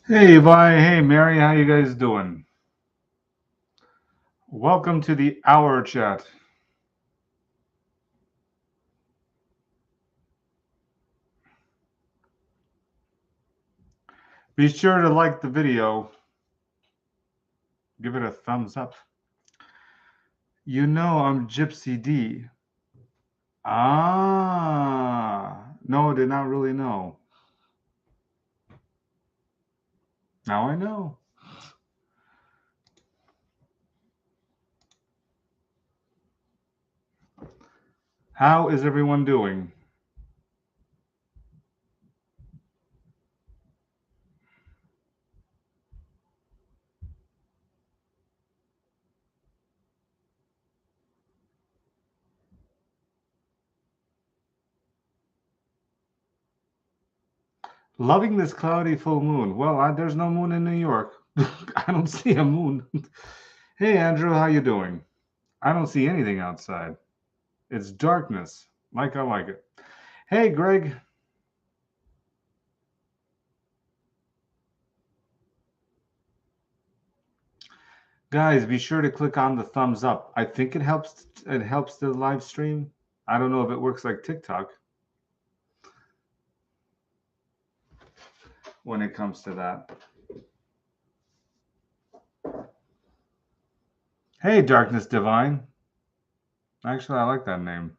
Hey Vi, hey Mary, how you guys doing? Welcome to the Hour Chat. Be sure to like the video, give it a thumbs up. You know I'm Gypsy D. No, did not really know. Now I know. How is everyone doing? Loving this cloudy full moon. Well, there's no moon in New York. I don't see a moon. Hey Andrew, how you doing? I don't see anything outside. It's darkness. Like I like it. Hey Greg. Guys, be sure to click on the thumbs up. I think it helps the live stream. I don't know if it works like TikTok when it comes to that. Hey, Darkness Divine. Actually, I like that name.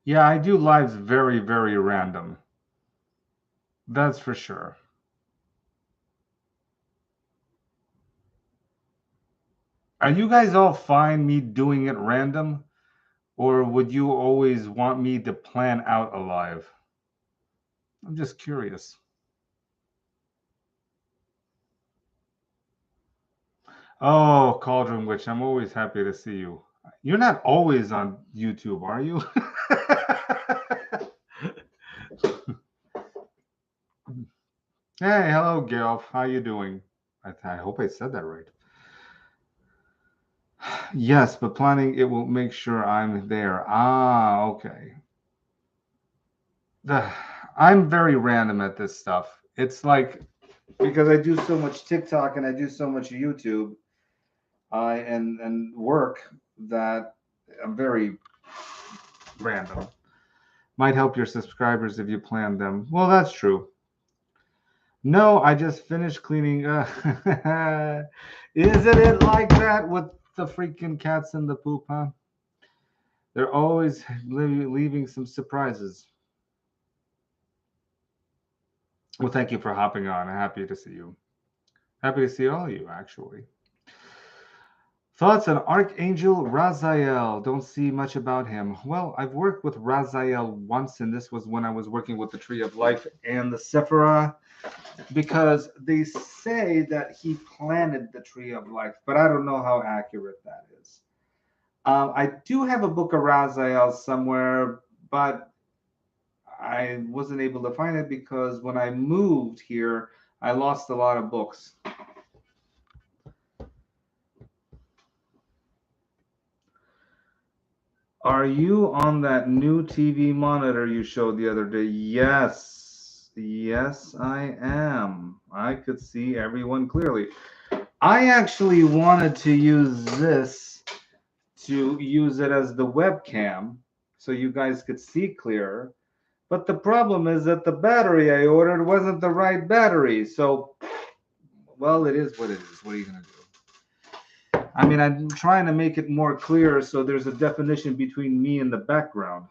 Yeah, I do lives very, very random. That's for sure. Are you guys all fine me doing it random? Or would you always want me to plan out a live? I'm just curious. Oh, Cauldron Witch, I'm always happy to see you. You're not always on YouTube, are you? Hey, hello, Gail. How you doing? I hope I said that right. Yes, but planning it will make sure I'm there. Okay. The, I'm very random at this stuff. It's like because I do so much TikTok and I do so much YouTube, and work that I'm very random. Might help your subscribers if you plan them. Well, that's true. No, I just finished cleaning. Isn't it like that with the freaking cats and the poop, huh? They're always leaving some surprises. Well, thank you for hopping on. I'm happy to see you. Happy to see all of you, actually. Thoughts on Archangel Raziel? Don't see much about him. Well, I've worked with Raziel once, and this was when I was working with the Tree of Life and the Sephirah, because they say that he planted the Tree of Life, but I don't know how accurate that is. I do have a book of Raziel somewhere, but I wasn't able to find it because when I moved here, I lost a lot of books. Are you on that new TV monitor you showed the other day? Yes. Yes, I am. I could see everyone clearly. I actually wanted to use this to use it as the webcam so you guys could see clearer. But the problem is that the battery I ordered wasn't the right battery. So, well, it is what it is. What are you going to do? I mean, I'm trying to make it more clear so there's a definition between me and the background.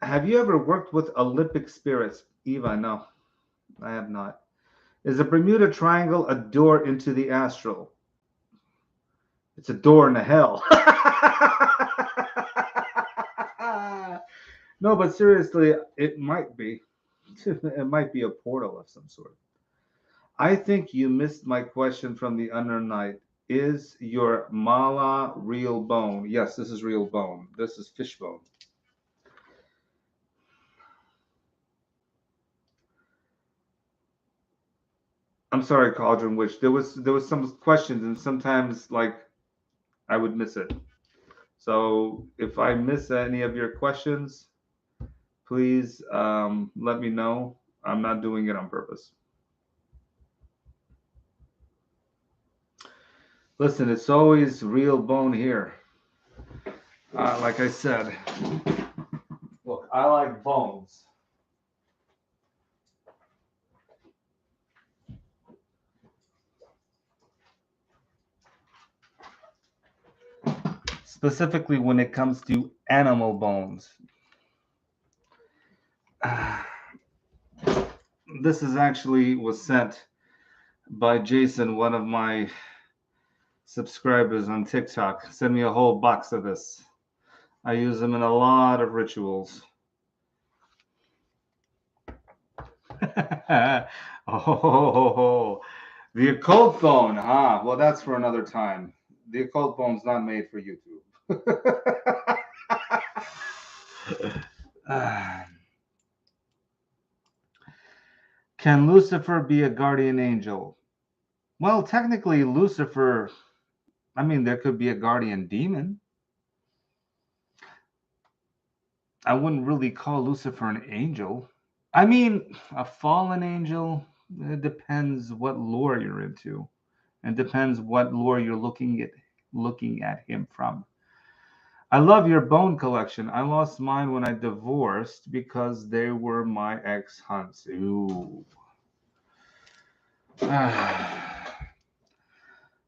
Have you ever worked with Olympic spirits? Eva, no, I have not. Is the Bermuda Triangle a door into the astral? It's a door into hell. No, but seriously, it might be. It might be a portal of some sort. I think you missed my question from the other night. Is your mala real bone? Yes, this is real bone. This is fish bone. I'm sorry, Cauldron Witch. There was some questions, and sometimes like I would miss it. So if I miss any of your questions, please let me know. I'm not doing it on purpose. Listen, it's always real bone here. Like I said, look, I like bones. Specifically when it comes to animal bones. This is actually was sent by Jason, one of my subscribers on TikTok. Send me a whole box of this. I use them in a lot of rituals. Oh, the occult bone, huh? Well, that's for another time. The occult bone's not made for YouTube. Can Lucifer be a guardian angel? Well, technically, Lucifer, I mean, there could be a guardian demon. I wouldn't really call Lucifer an angel. I mean, a fallen angel, it depends what lore you're into. It depends what lore you're looking at him from. I love your bone collection. I lost mine when I divorced because they were my ex-hunts. Ooh.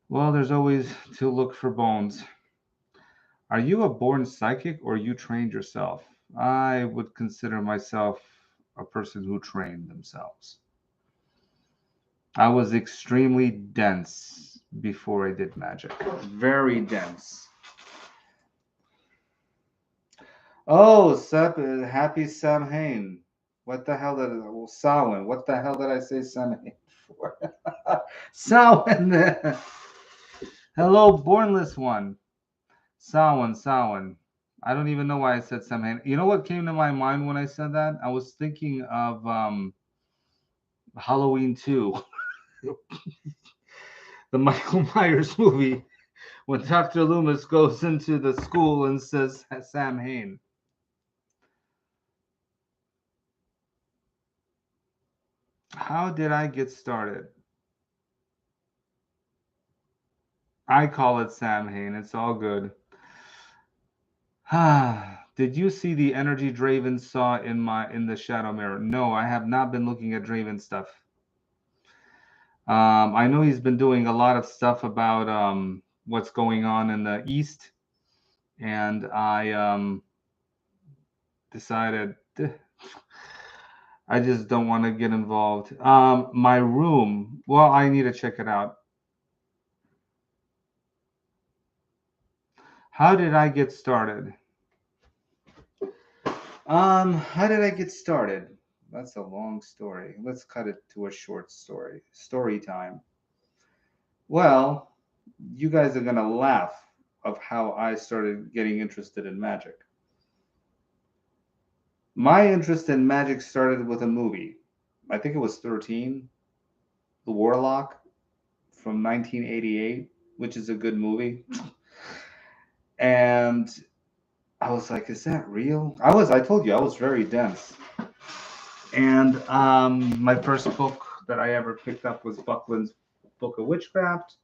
Well, there's always to look for bones. Are you a born psychic or you trained yourself? I would consider myself a person who trained themselves. I was extremely dense before I did magic. Very dense. Oh, happy Samhain. What the hell did Samhain? What the hell did I say Samhain for? Samhain. Hello, bornless one. Samhain. I don't even know why I said Samhain. You know what came to my mind when I said that? I was thinking of Halloween 2. The Michael Myers movie when Dr. Loomis goes into the school and says Samhain. How did I get started? I call it Samhain. It's all good. Did you see the energy Draven saw in the shadow mirror? No, I have not been looking at Draven stuff. I know he's been doing a lot of stuff about what's going on in the East, and I decided I just don't want to get involved. My room, well, I need to check it out. How did I get started? How did I get started? That's a long story. Let's cut it to a short story. Story time. Well, you guys are gonna laugh of how I started getting interested in magic. My interest in magic started with a movie. I think it was 13, The Warlock from 1988, which is a good movie. And I was like, is that real? I told you, I was very dense. And my first book that I ever picked up was Buckland's Book of Witchcraft.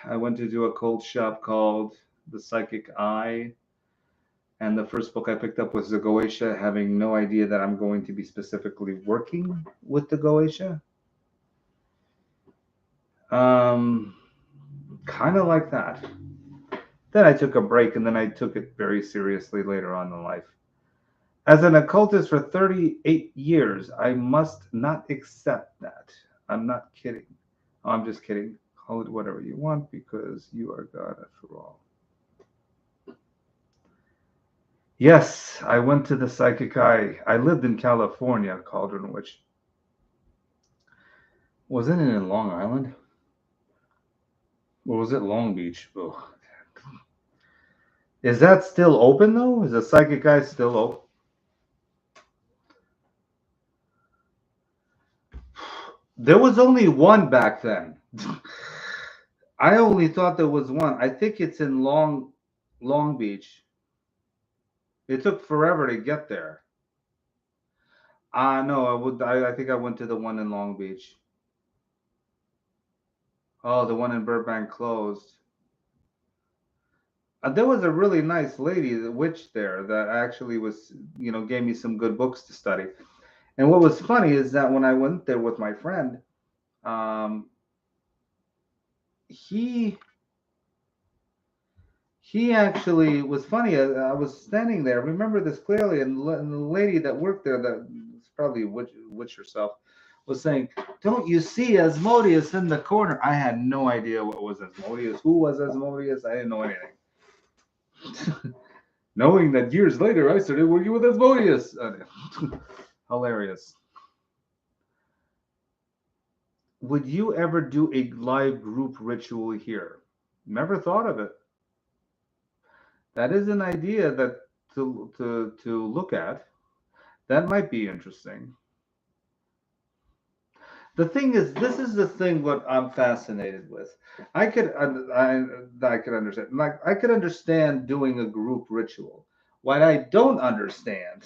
I went to do a cold shop called The Psychic Eye. And the first book I picked up was the Goetia, having no idea that I'm going to be specifically working with the Goetia. Kind of like that. Then I took a break, and then I took it very seriously later on in life. As an occultist for 38 years, I must not accept that. I'm not kidding. I'm just kidding. Call it whatever you want because you are God after all. Yes, I went to the Psychic Eye. I lived in California, Cauldron Witch. Wasn't it in Long Island? Or was it Long Beach? Oh. Is that still open, though? Is the Psychic Eye still open? There was only one back then. I only thought there was one. I think it's in Long Beach. It took forever to get there. No, I think I went to the one in Long Beach. Oh, the one in Burbank closed. There was a really nice lady, the witch there, that actually was, gave me some good books to study. And what was funny is that when I went there with my friend, um, he he actually was funny. I was standing there. I remember this clearly, and the lady that worked there, that was probably a witch herself, was saying, "Don't you see Asmodeus in the corner?" I had no idea what was Asmodeus. Who was Asmodeus? I didn't know anything. Knowing that years later, I started working with Asmodeus. Hilarious. Would you ever do a live group ritual here? Never thought of it. That is an idea that to look at. That might be interesting. The thing is, this is the thing what I'm fascinated with. I could understand. Like I could understand doing a group ritual. What I don't understand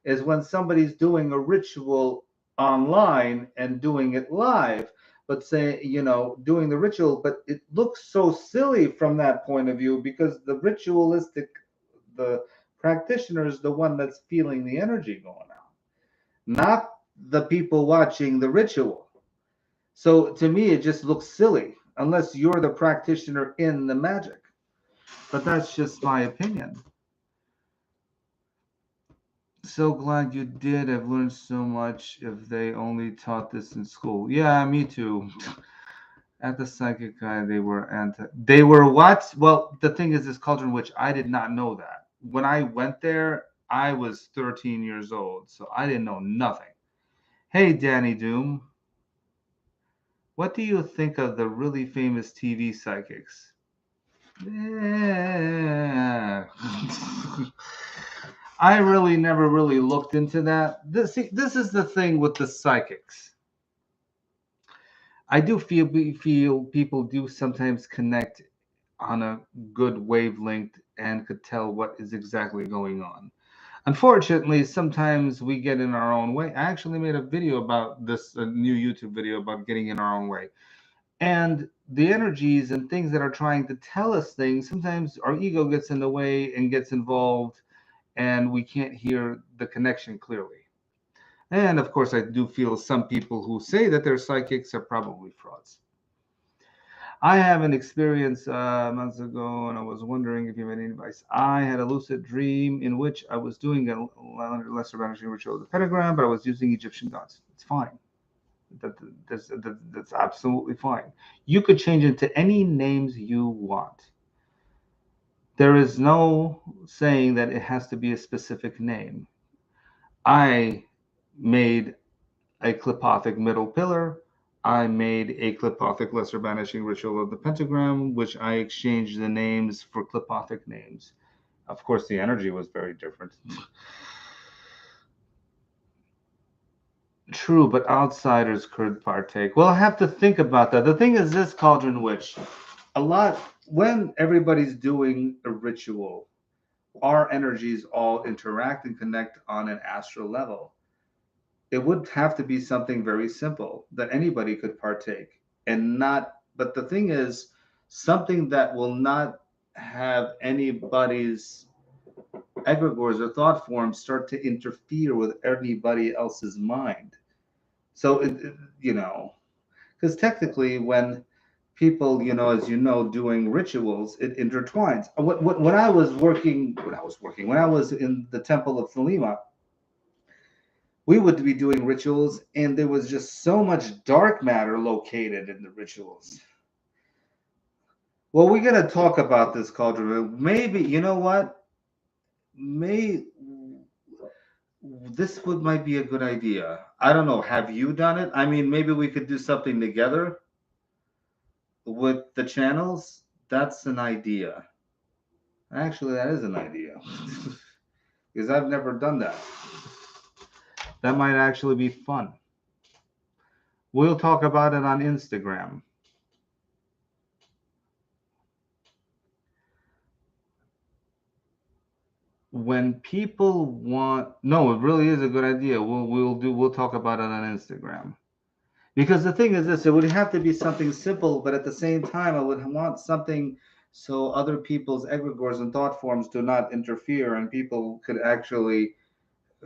is when somebody's doing a ritual online and doing it live, but say, doing the ritual, but it looks so silly from that point of view because the practitioner is the one that's feeling the energy going on, not the people watching the ritual. So to me, it just looks silly unless you're the practitioner in the magic. But that's just my opinion. So glad you did. I've learned so much if they only taught this in school. Yeah, me too. At the psychic guy, they were what? Well, the thing is this Cauldron Witch, I did not know that. When I went there, I was 13 years old, so I didn't know nothing. Hey, Danny Doom. What do you think of the really famous TV psychics? Yeah. I really never really looked into that. This is the thing with the psychics. I do feel people do sometimes connect on a good wavelength and could tell what is exactly going on. Unfortunately, sometimes we get in our own way. I actually made a video about this, a new YouTube video about getting in our own way. And the energies and things that are trying to tell us things, sometimes our ego gets in the way and gets involved, and we can't hear the connection clearly. And of course, I do feel some people who say that they're psychics are probably frauds. I have an experience months ago, and I was wondering if you have any advice. I had a lucid dream in which I was doing a lesser vanishing ritual of the pentagram, but I was using Egyptian gods. It's fine. That's absolutely fine. You could change it to any names you want. There is no saying that it has to be a specific name. I made a Qlippothic middle pillar. I made a Qlippothic lesser banishing ritual of the pentagram, which I exchanged the names for Qlippothic names. Of course, the energy was very different. True, but outsiders could partake. Well, I have to think about that. The thing is this, Cauldron Witch, a lot, when everybody's doing a ritual, our energies all interact and connect on an astral level. It would have to be something very simple that anybody could partake and not, but the thing is, something that will not have anybody's egregores or thought forms start to interfere with anybody else's mind. So, because technically, when people, as you know, doing rituals, it intertwines. When I was when I was in the temple of Thelema, we would be doing rituals, and there was just so much dark matter located in the rituals. Well, we're gonna talk about this, Cauldron. Maybe you know what? May this would might be a good idea. I don't know. Have you done it? I mean, maybe we could do something together with the channels. That's an idea. Actually, that is an idea because I've never done that. That might actually be fun. We'll talk about it on Instagram. When people want, no, it really is a good idea. We'll talk about it on Instagram. Because the thing is this, it would have to be something simple, but at the same time, I would want something so other people's egregores and thought forms do not interfere, and people could actually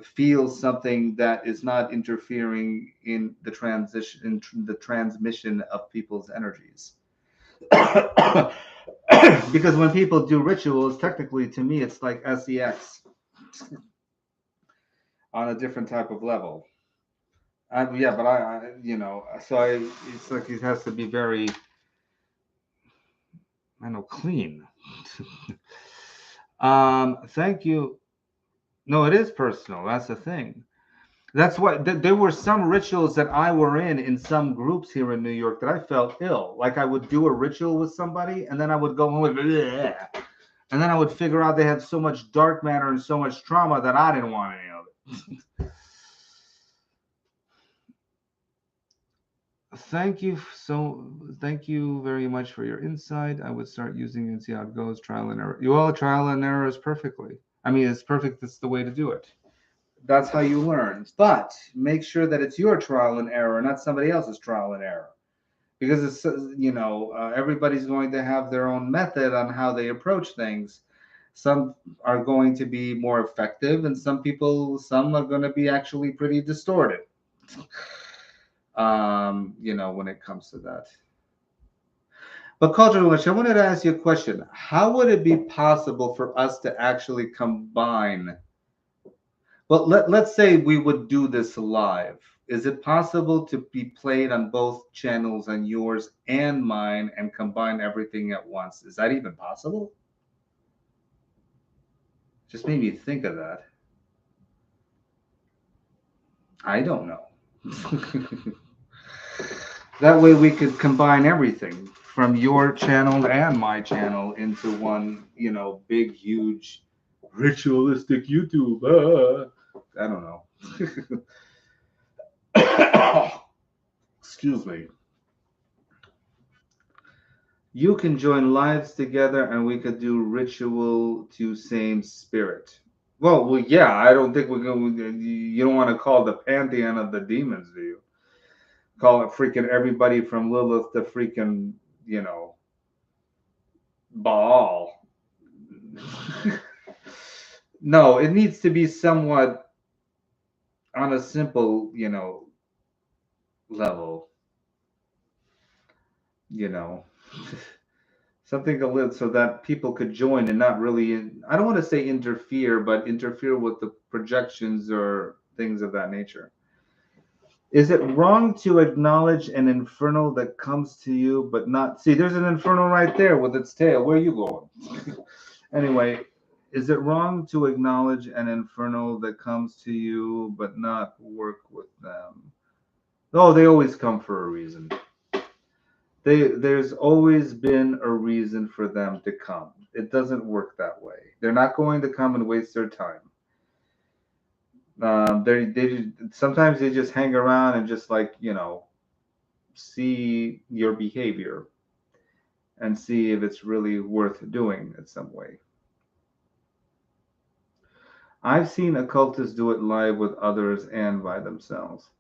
feel something that is not interfering in the transition, in the transmission of people's energies. Because when people do rituals, technically, to me, it's like sex on a different type of level. Yeah, but it's like it has to be very, I know, clean. Thank you. No, it is personal. That's the thing. That's what there were some rituals that I were in some groups here in New York that I felt ill. Like I would do a ritual with somebody, and then I would go home with, bleh, and then I would figure out they had so much dark matter and so much trauma that I didn't want any of it. Thank you very much for your insight. I would start using it and see how it goes. Trial and error. Well, trial and error is perfectly. I mean, it's perfect. That's the way to do it. That's how you learn. But make sure that it's your trial and error, not somebody else's trial and error, because it's everybody's going to have their own method on how they approach things. Some are going to be more effective, and some are going to be actually pretty distorted. When it comes to that. But Culture Witch, I wanted to ask you a question. How would it be possible for us to actually combine? Well, let's say we would do this live. Is it possible to be played on both channels, on yours and mine, and combine everything at once? Is that even possible? Just made me think of that. I don't know. That way we could combine everything from your channel and my channel into one, big, huge, ritualistic YouTube. I don't know. Excuse me. You can join lives together and we could do ritual to same spirit. Well, yeah, I don't think we're going to, you don't want to call the pantheon of the demons, do you? Call it freaking everybody from Lilith to freaking, Baal. No, it needs to be somewhat on a simple, level, you know. Something to live so that people could join and not really, I don't want to say interfere, but interfere with the projections or things of that nature. Is it wrong to acknowledge an infernal that comes to you but not see? There's an infernal right there with its tail. Where are you going? Anyway, is it wrong to acknowledge an infernal that comes to you but not work with them? Oh, they always come for a reason. There's always been a reason for them to come. It doesn't work that way. They're not going to come and waste their time. They sometimes they just hang around and just see your behavior and see if it's really worth doing in some way. I've seen occultists do it live with others and by themselves.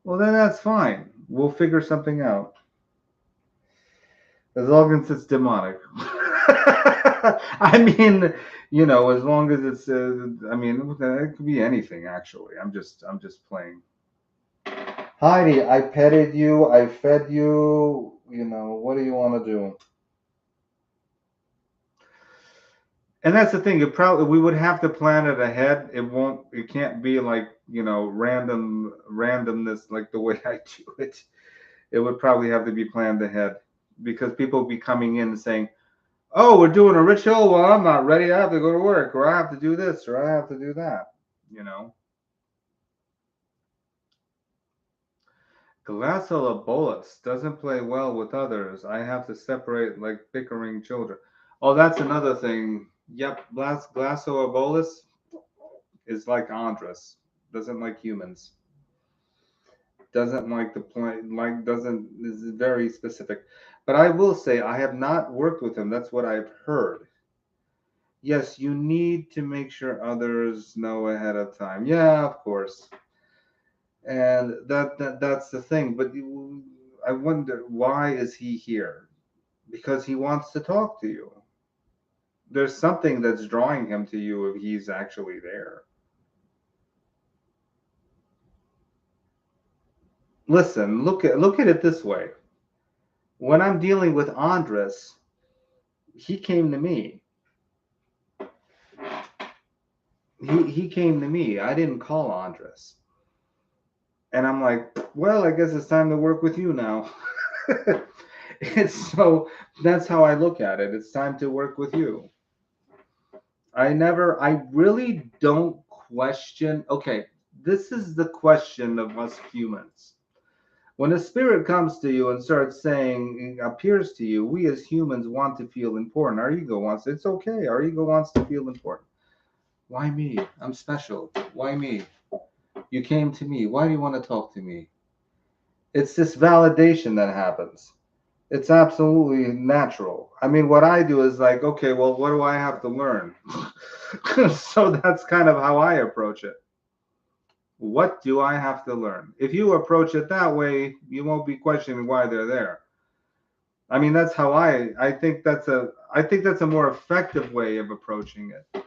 Well, then that's fine. We'll figure something out. As long as it's demonic. I mean, as long as it's, it could be anything, actually. I'm just playing. Heidi, I petted you, I fed you, what do you want to do? And that's the thing. We would have to plan it ahead. It can't be like, randomness like the way I do it. It would probably have to be planned ahead because people would be coming in and saying, oh, we're doing a ritual. Well, I'm not ready. I have to go to work, or I have to do this, or I have to do that, Glaciobolus doesn't play well with others. I have to separate like bickering children. Oh, that's another thing. Yep, Glaciobolus is like Andres. Doesn't like humans. doesn't like the point, like doesn't, is very specific. But I will say I have not worked with him. That's what I've heard. Yes, you need to make sure others know ahead of time. Yeah, of course. And that's the thing. But I wonder, why is he here? Because he wants to talk to you. There's something that's drawing him to you if he's actually there. Listen, look at it this way. When I'm dealing with Andres, he came to me. He came to me. I didn't call Andres. And I'm like, well, I guess it's time to work with you now. So that's how I look at it. It's time to work with you. I really don't question. Okay, this is the question of us humans. When a spirit comes to you and starts saying, appears to you, we as humans want to feel important. Our ego wants, it's okay. Our ego wants to feel important. Why me? I'm special. Why me? You came to me. Why do you want to talk to me? It's this validation that happens. It's absolutely natural. I mean, what I do is like, okay, well, what do I have to learn? So that's kind of how I approach it. What do I have to learn? If you approach it that way, you won't be questioning why they're there. I mean, that's how I think that's a more effective way of approaching it,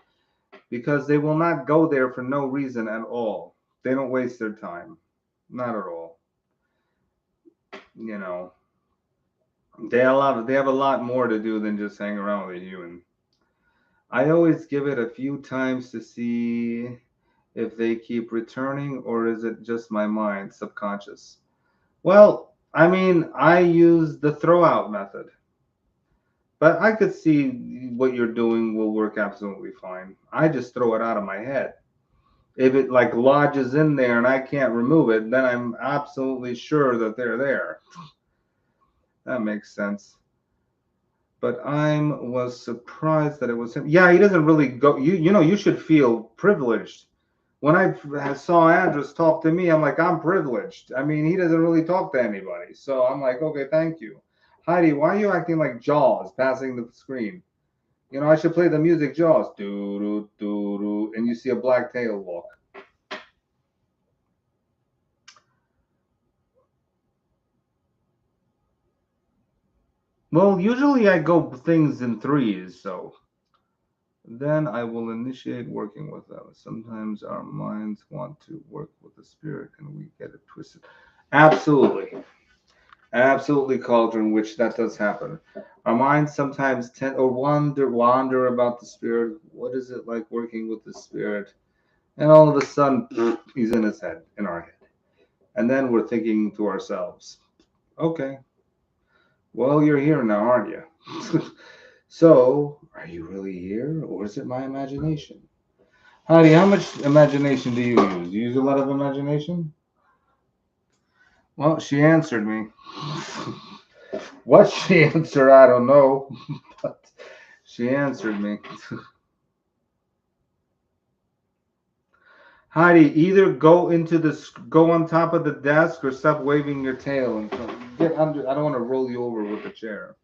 because they will not go there for no reason at all. They don't waste their time. Not at all. You know, they have a lot more to do than just hang around with a human. I always give it a few times to see if they keep returning, or is it just my mind, subconscious? Well, I mean, I use the throw out method, but I could see what you're doing will work absolutely fine. I just throw it out of my head. If it like lodges in there and I can't remove it, then I'm absolutely sure that they're there. That makes sense. But I was surprised that it was him. Yeah, he doesn't really go. You know, you should feel privileged. When I saw Andres talk to me, I'm like, I'm privileged. I mean, he doesn't really talk to anybody. So I'm like, okay, thank you. Heidi, why are you acting like Jaws passing the screen? You know, I should play the music Jaws. Doo doo doo doo, and you see a black tail walk. Well, usually I go things in threes, so then I will initiate working with them. Sometimes our minds want to work with the spirit and we get it twisted. Absolutely. Absolutely, Cauldron, which that does happen. Our minds sometimes tend or wander about the spirit. What is it like working with the spirit? And all of a sudden, he's in his head, in our head. And then we're thinking to ourselves, okay, well, you're here now, aren't you? So, are you really here, or is it my imagination? Heidi, how much imagination do you use? Do you use a lot of imagination? Well, she answered me. What she answered, I don't know, but she answered me. Heidi, either go on top of the desk, or stop waving your tail and get under. I don't want to roll you over with the chair.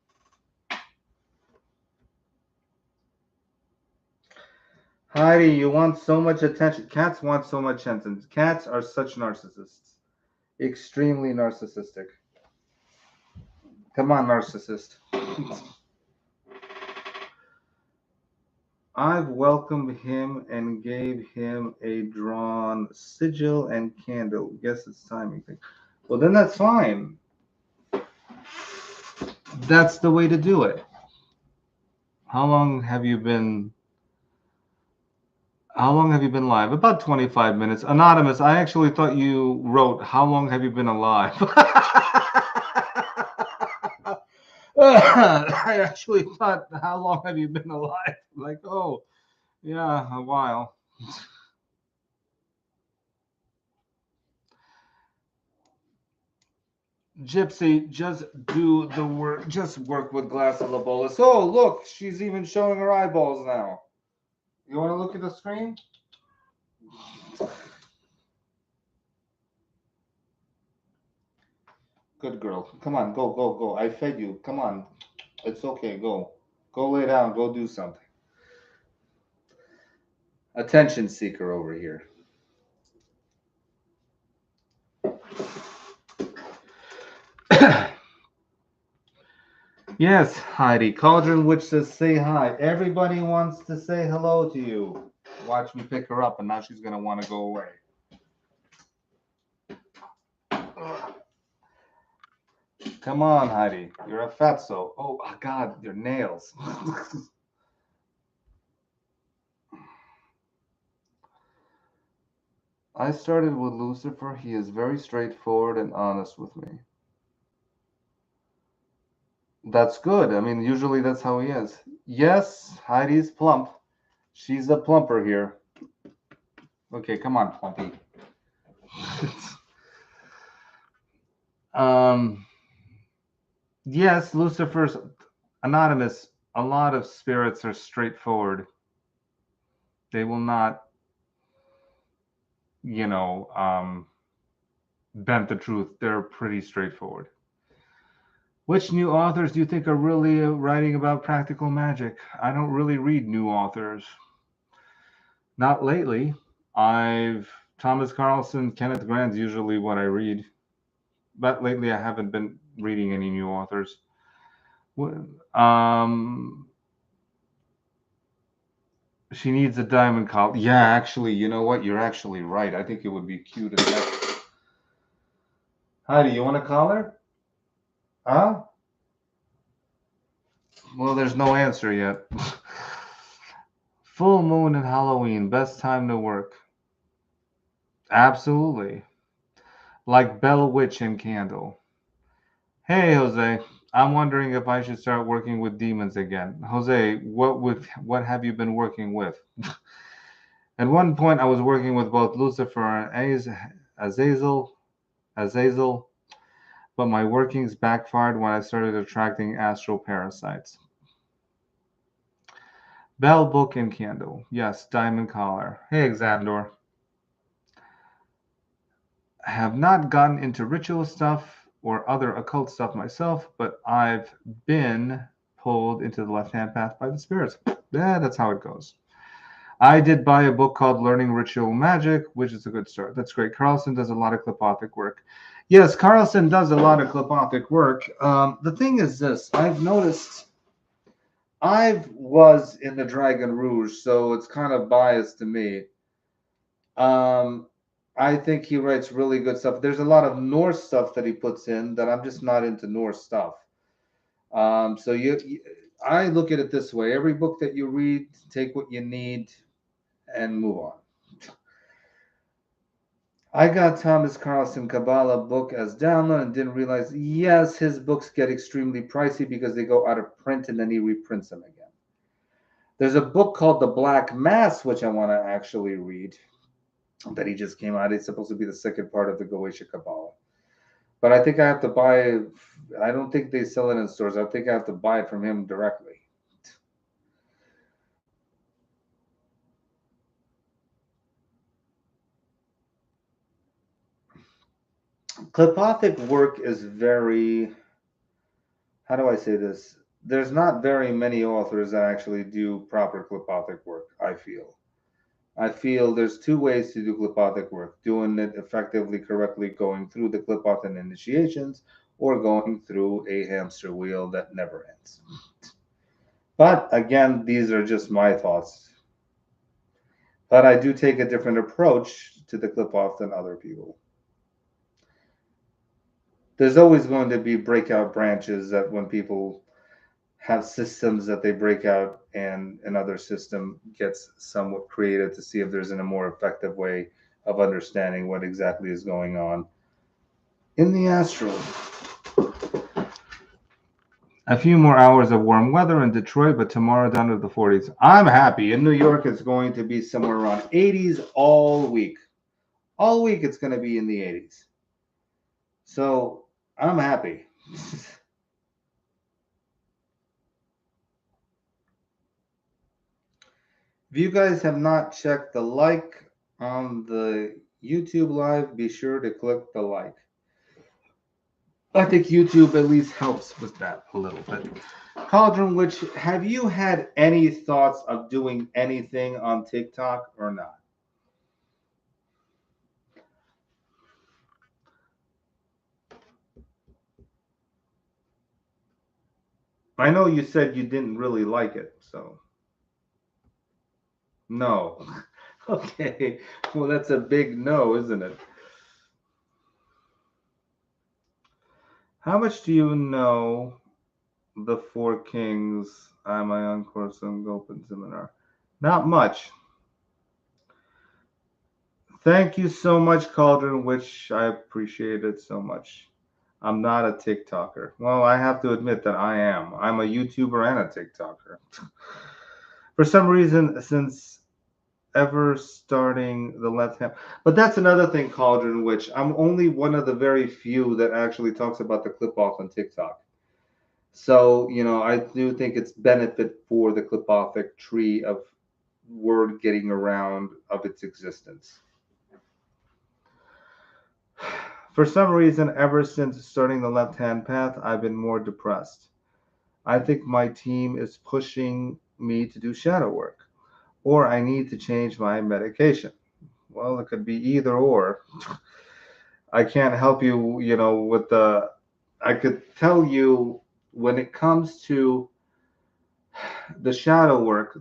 Heidi, you want so much attention. Cats want so much attention. Cats are such narcissists. Extremely narcissistic. Come on, narcissist. I've welcomed him and gave him a drawn sigil and candle. Guess it's timing thing. Well, then that's fine. That's the way to do it. How long have you been? How long have you been live? About 25 minutes. Anonymous, I actually thought you wrote, how long have you been alive? I actually thought, how long have you been alive? Like, oh, yeah, a while. Gypsy, just do the work. Just work with Glass of Labolas. Oh, look, she's even showing her eyeballs now. You want to look at the screen? Good girl. Come on, go, go, go. I fed you. Come on. It's okay. Go. Go lay down. Go do something. Attention seeker over here. Yes, Heidi. Cauldron Witch says say hi. Everybody wants to say hello to you. Watch me pick her up, and now she's going to want to go away. Come on, Heidi. You're a fatso. Oh, God, your nails. I started with Lucifer. He is very straightforward and honest with me. That's good. I mean, usually that's how he is. Yes, Heidi's plump. She's a plumper here. Okay, come on, Plumpy. Yes, Lucifer's anonymous. A lot of spirits are straightforward. They will not, bend the truth. They're pretty straightforward. Which new authors do you think are really writing about practical magic? I don't really read new authors. Not lately. Thomas Carlson, Kenneth Grant's usually what I read. But lately I haven't been reading any new authors. She needs a diamond collar. Yeah, actually, you know what? You're actually right. I think it would be cute as heck. Heidi, you want a collar? Huh? Well, there's no answer yet. Full moon and Halloween, best time to work. Absolutely. Like Bell Witch and Candle. Hey, Jose. I'm wondering if I should start working with demons again. Jose, what have you been working with? At one point, I was working with both Lucifer and Azazel, but my workings backfired when I started attracting astral parasites. Bell, book, and candle. Yes, diamond collar. Hey, Xandor. I have not gotten into ritual stuff or other occult stuff myself, but I've been pulled into the left-hand path by the spirits. Yeah, that's how it goes. I did buy a book called Learning Ritual Magic, which is a good start. That's great. Carlson does a lot of Qlippothic work. Yes, Carlson does a lot of Qlippothic work. The thing is this. I've noticed I was in the Dragon Rouge, so it's kind of biased to me. I think he writes really good stuff. There's a lot of Norse stuff that he puts in that I'm just not into Norse stuff. So I look at it this way. Every book that you read, take what you need and move on. I got Thomas Carlson Kabbalah book as download and didn't realize, yes, his books get extremely pricey because they go out of print and then he reprints them again. There's a book called The Black Mass, which I want to actually read, that he just came out. It's supposed to be the second part of the Goetia Kabbalah. But I think I have to buy it. I don't think they sell it in stores. I think I have to buy it from him directly. Qlippothic work is very, how do I say this? There's not very many authors that actually do proper Qlippothic work, I feel. I feel there's two ways to do Qlippothic work: doing it effectively, correctly, going through the Qlippoth and initiations, or going through a hamster wheel that never ends. But again, these are just my thoughts. But I do take a different approach to the Qlippoth than other people. There's always going to be breakout branches that when people have systems that they break out and another system gets somewhat created to see if there's a more effective way of understanding what exactly is going on in the astral. A few more hours of warm weather in Detroit, but tomorrow down to the 40s. I'm happy. In New York, it's going to be somewhere around 80s all week. All week, it's going to be in the 80s. So I'm happy. If you guys have not checked the like on the YouTube live, be sure to click the like. I think YouTube at least helps with that a little bit. Cauldron Witch, have you had any thoughts of doing anything on TikTok or not? I know you said you didn't really like it, so no. Okay, well, that's a big no, isn't it? How much do you know the Four Kings? I'm my own course on open seminar. Not much. Thank you so much, Cauldron, which I appreciate it so much. I'm not a TikToker. Well, I have to admit that I am. I'm a YouTuber and a TikToker. For some reason, since ever starting the left hand. But that's another thing, Cauldron, which I'm only one of the very few that actually talks about the Qlippoth on TikTok. So, I do think it's benefit for the Qlippothic tree of word getting around of its existence. For some reason, ever since starting the left-hand path, I've been more depressed. I think my team is pushing me to do shadow work, or I need to change my medication. Well, it could be either or. I can't help you, with I could tell you when it comes to the shadow work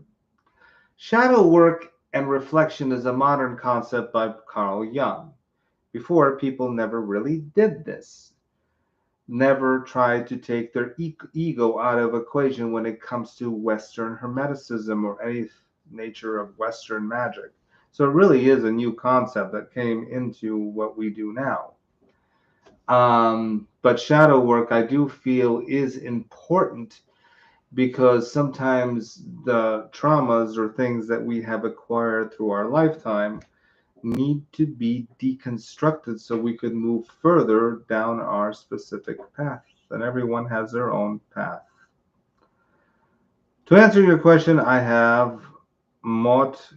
and reflection is a modern concept by Carl Jung. Before, people never really did this. Never tried to take their ego out of equation when it comes to Western Hermeticism or any nature of Western magic. So it really is a new concept that came into what we do now. But shadow work, I do feel, is important because sometimes the traumas or things that we have acquired through our lifetime need to be deconstructed so we could move further down our specific path. And everyone has their own path. To answer your question, I have Mort.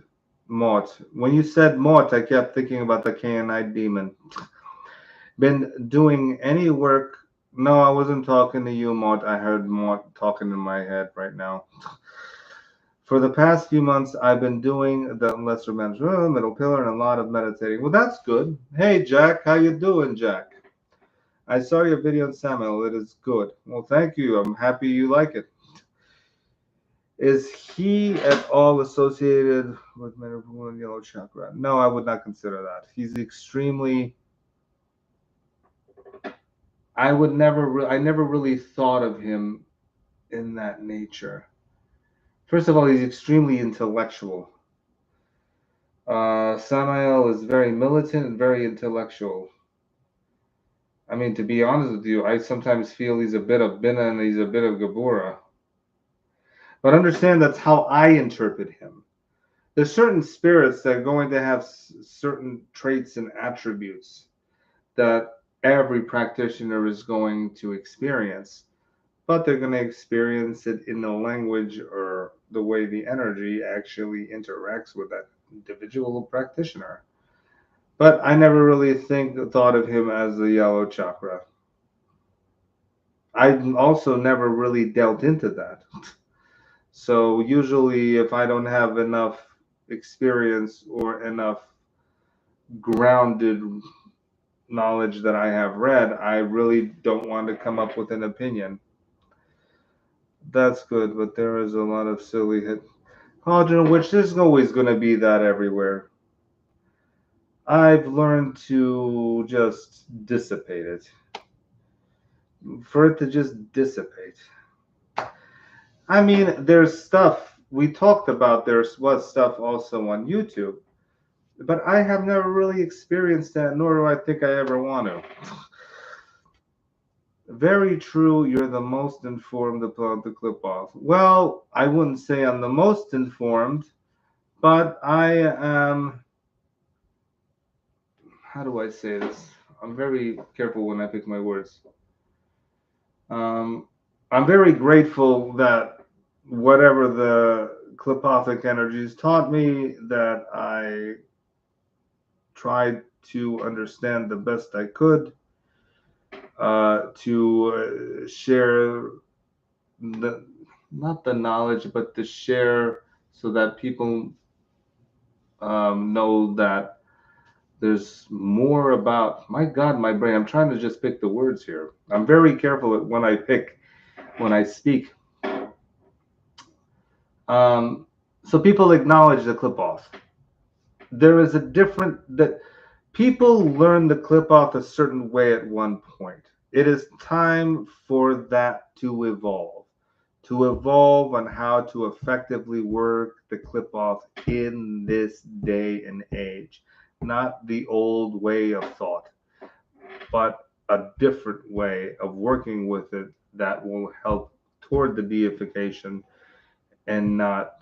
When you said Mort, I kept thinking about the Canaanite demon. Been doing any work? No, I wasn't talking to you, Mort. I heard Mort talking in my head right now. For the past few months, I've been doing the lesser middle pillar and a lot of meditating. Well, that's good. Hey, Jack, how you doing, Jack? I saw your video on Samuel. It is good. Well, thank you. I'm happy you like it. Is he at all associated with medical and yellow chakra? No, I would not consider that. He's extremely. I never really thought of him in that nature. First of all, he's extremely intellectual. Samael is very militant and very intellectual. I mean, to be honest with you, I sometimes feel he's a bit of Bina and he's a bit of Gabura. But understand that's how I interpret him. There's certain spirits that are going to have certain traits and attributes that every practitioner is going to experience, but they're going to experience it in the language or the way the energy actually interacts with that individual practitioner. But I never really thought of him as the yellow chakra. I also never really delved into that. So usually if I don't have enough experience or enough grounded knowledge that I have read, I really don't want to come up with an opinion. That's good, but there is a lot of silly hit. Cauldron, which there's always going to be that everywhere. I've learned to just dissipate it. For it to just dissipate. I mean, there's stuff we talked about. There was stuff also on YouTube, but I have never really experienced that, nor do I think I ever want to. Very true. You're the most informed about the Qlippoth. Well, I wouldn't say I'm the most informed, but I am. How do I say this? I'm very careful when I pick my words. I'm very grateful that whatever the Qlippothic energies taught me, that I tried to understand the best I could. to share the not the knowledge, but to share so that people know that there's more about. My God, my brain. I'm trying to just pick the words here. I'm very careful when I speak. So people acknowledge the Qlippoth. There is a different that people learn the Qlippoth a certain way at one point. It is time for that to evolve on how to effectively work the Qlippoth in this day and age. Not the old way of thought, but a different way of working with it that will help toward the deification and not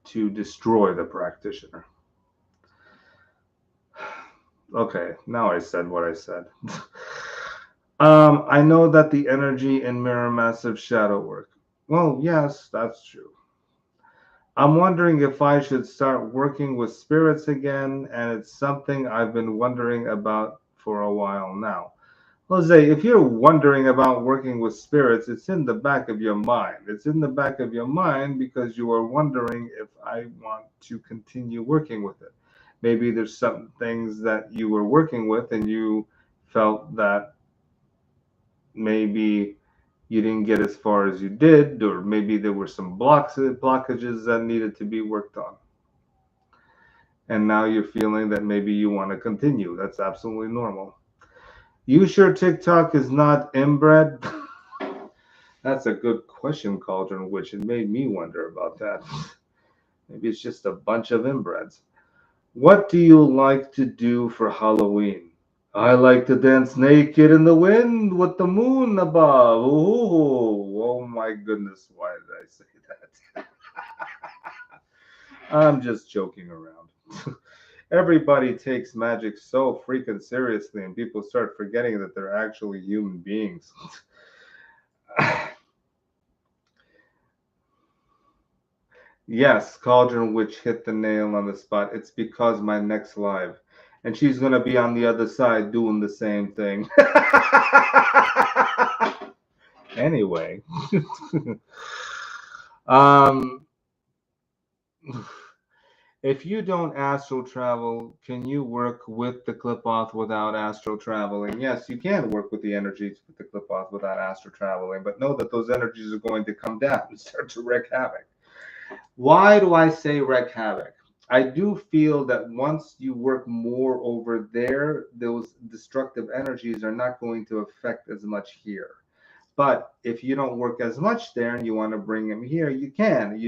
to destroy the practitioner. Okay, now I said what I said. I know that the energy in Mirror Massive shadow work. Well, yes, that's true. I'm wondering if I should start working with spirits again, and it's something I've been wondering about for a while now. Jose, if you're wondering about working with spirits, it's in the back of your mind. It's in the back of your mind because you are wondering if I want to continue working with it. Maybe there's some things that you were working with and you felt that maybe you didn't get as far as you did, or maybe there were some blockages that needed to be worked on. And now you're feeling that maybe you want to continue. That's absolutely normal. You sure TikTok is not inbred? That's a good question, Cauldron Witch. It made me wonder about that. Maybe it's just a bunch of inbreds. What do you like to do for Halloween? I like to dance naked in the wind with the moon above. Ooh, oh my goodness, why did I say that? I'm just joking around. Everybody takes magic so freaking seriously, and people start forgetting that they're actually human beings. Yes, Cauldron Witch hit the nail on the spot. It's because my next live. And she's going to be on the other side doing the same thing. Anyway. um, if you don't astral travel, can you work with the Qlippoth without astral traveling? Yes, you can work with the energies with the Qlippoth without astral traveling, but know that those energies are going to come down and start to wreak havoc. Why do I say wreak havoc? I do feel that once you work more over there, those destructive energies are not going to affect as much here. But if you don't work as much there and you want to bring them here, you can.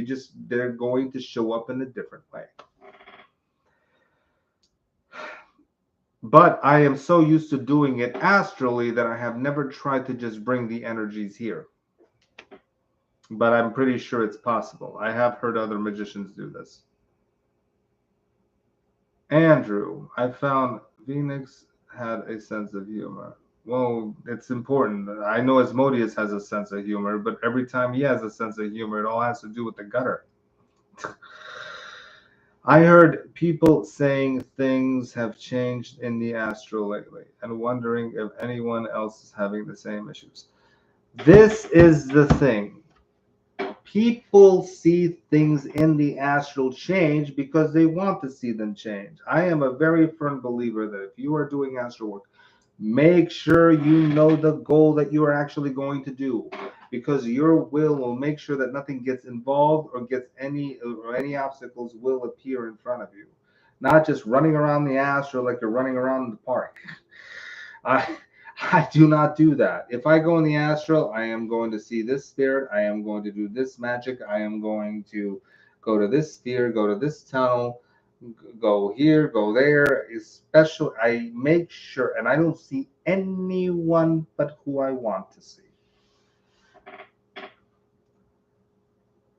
They're going to show up in a different way. But I am so used to doing it astrally that I have never tried to just bring the energies here. But I'm pretty sure it's possible. I have heard other magicians do this. Andrew, I found Phoenix had a sense of humor. Well, it's important. I know Asmodeus has a sense of humor, but every time he has a sense of humor, it all has to do with the gutter. I heard people saying things have changed in the astral lately and wondering if anyone else is having the same issues. This is the thing. People see things in the astral change because they want to see them change. I am a very firm believer that if you are doing astral work, make sure you know the goal that you are actually going to do, because your will make sure that nothing gets involved or any obstacles will appear in front of you. Not just running around the astral like you're running around the park. I do not do that. If I go in the astral, I am going to see this spirit. I am going to do this magic. I am going to go to this sphere, go to this tunnel, go here, go there. Especially, I make sure, and I don't see anyone but who I want to see.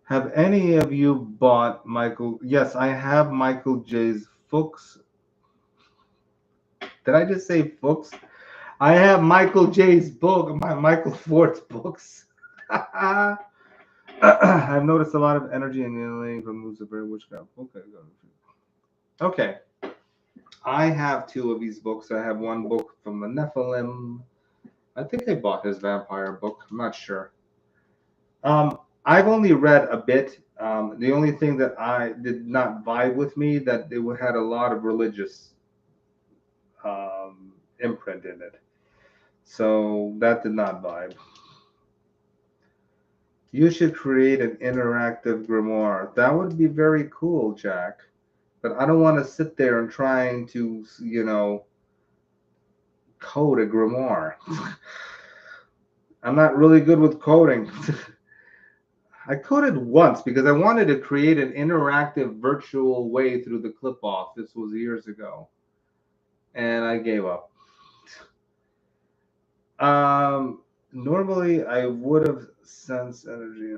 Have any of you bought Michael? Yes, I have Michael J's Fuchs. Did I just say Fuchs? I have Michael J's book, my Michael Ford's books. I've noticed a lot of energy and healing from Lucifer Witchcraft. Okay. I have two of these books. I have one book from the Nephilim. I think I bought his vampire book. I'm not sure. I've only read a bit. The only thing that I did not vibe with me that it had a lot of religious imprint in it, so that did not vibe. You should create an interactive grimoire. That would be very cool, Jack. But I don't want to sit there and trying to, code a grimoire. I'm not really good with coding. I coded once because I wanted to create an interactive virtual way through the Qlippoth. This was years ago. And I gave up. Normally, I would have sensed energy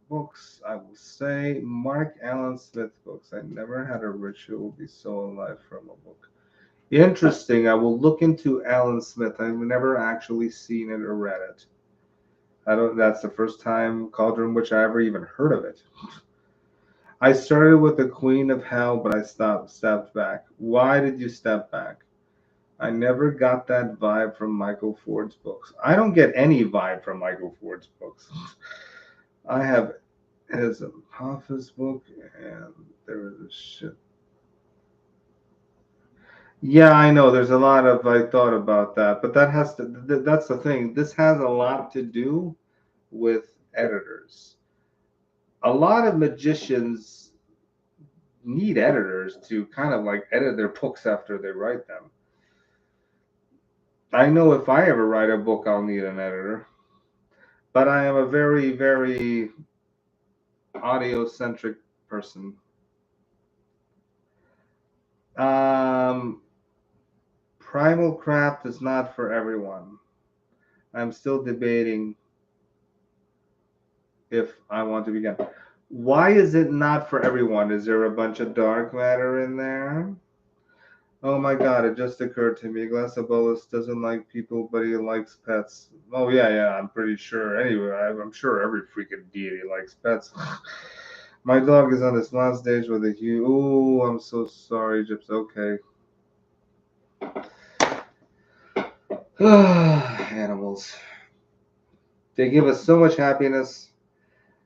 books. I will say Mark Allen Smith books. I never had a ritual be so alive from a book. Interesting. I will look into Alan Smith. I've never actually seen it or read it. I don't. That's the first time Cauldron Witch I ever even heard of it. I started with the Queen of Hell, but I stepped back. Why did you step back? I never got that vibe from Michael Ford's books. I don't get any vibe from Michael Ford's books. I have his Apopha's book, and there is a shit. Yeah, I know. There's a lot of I thought about that, but that has to. That's the thing. This has a lot to do with editors. A lot of magicians need editors to kind of like edit their books after they write them. I know if I ever write a book, I'll need an editor. But I am a very, very audio-centric person. Primal Craft is not for everyone. I'm still debating if I want to begin. Why is it not for everyone? Is there a bunch of dark matter in there? Oh my god, it just occurred to me. Glacibulus doesn't like people, but he likes pets. Oh, yeah, I'm pretty sure. Anyway, I'm sure every freaking deity likes pets. My dog is on his last days with a huge. Oh, I'm so sorry, Gyps. Okay. Animals. They give us so much happiness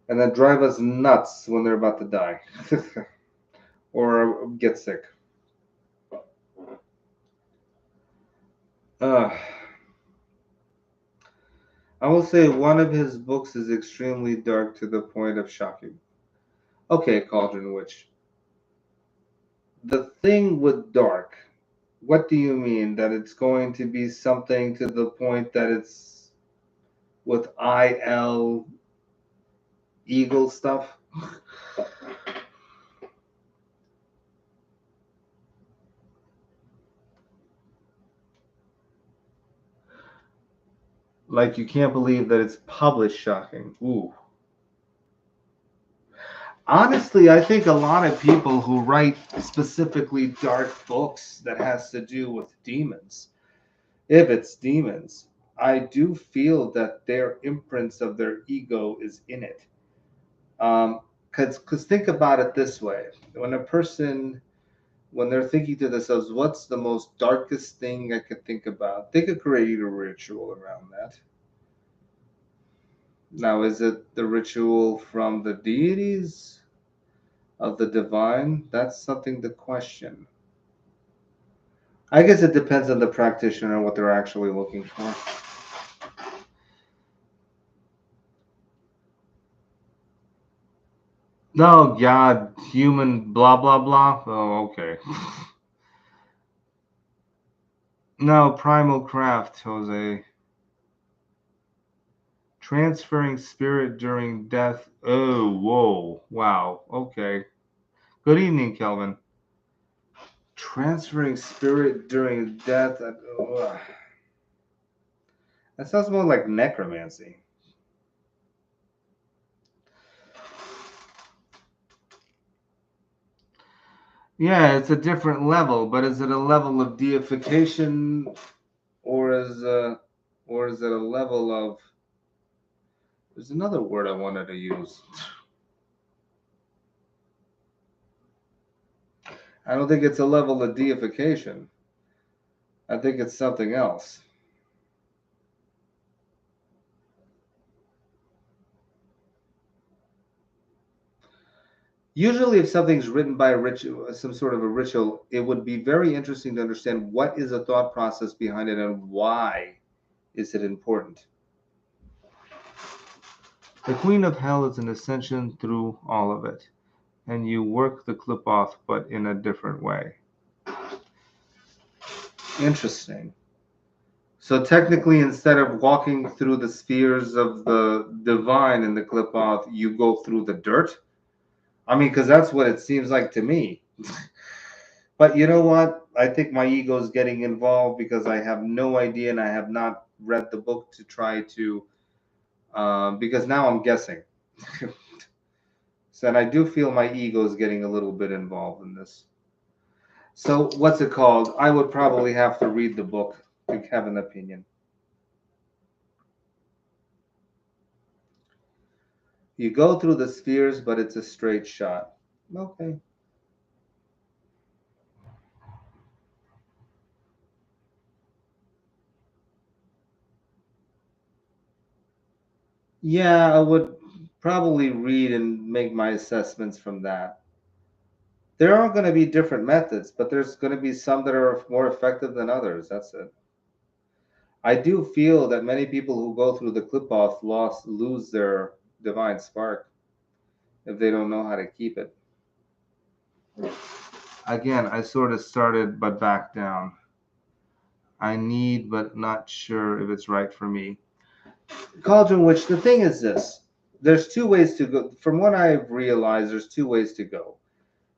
and then drive us nuts when they're about to die or get sick. I will say one of his books is extremely dark to the point of shocking. Okay, Cauldron Witch. The thing with dark, what do you mean? That it's going to be something to the point that it's with IL eagle stuff? Like you can't believe that it's published shocking. Ooh. Honestly, I think a lot of people who write specifically dark books that has to do with demons, if it's demons, I do feel that their imprints of their ego is in it. Because think about it this way: when a person, when they're thinking to themselves, "What's the most darkest thing I could think about?" They could create a ritual around that. Now, is it the ritual from the deities of the divine? That's something to question. I guess it depends on the practitioner and what they're actually looking for. No, God, human, blah, blah, blah. Oh, okay. No, primal craft, Jose. Transferring spirit during death. Oh, whoa. Wow. Okay. Good evening, Kelvin. Transferring spirit during death. That sounds more like necromancy. Yeah, it's a different level, but is it a level of deification, or is it a level of? There's another word I wanted to use. I don't think it's a level of deification. I think it's something else. Usually, if something's written by a ritual, some sort of a ritual, it would be very interesting to understand what is the thought process behind it and why is it important. The Queen of Hell is an ascension through all of it, and you work the Qlippoth, but in a different way. Interesting. So technically, instead of walking through the spheres of the divine in the Qlippoth, you go through the dirt. I mean, because that's what it seems like to me. But you know what? I think my ego is getting involved because I have no idea and I have not read the book to try to, because now I'm guessing. So, and I do feel my ego is getting a little bit involved in this. So, what's it called? I would probably have to read the book to have an opinion. You go through the spheres, but it's a straight shot. Okay. Yeah, I would probably read and make my assessments from that. There are going to be different methods, but there's going to be some that are more effective than others. That's it. I do feel that many people who go through the Qlippoth lose their divine spark if they don't know how to keep it. Again, I sort of started but backed down. I need but not sure if it's right for me. Cauldron Witch, the thing is this. There's two ways to go. From what I've realized, there's two ways to go.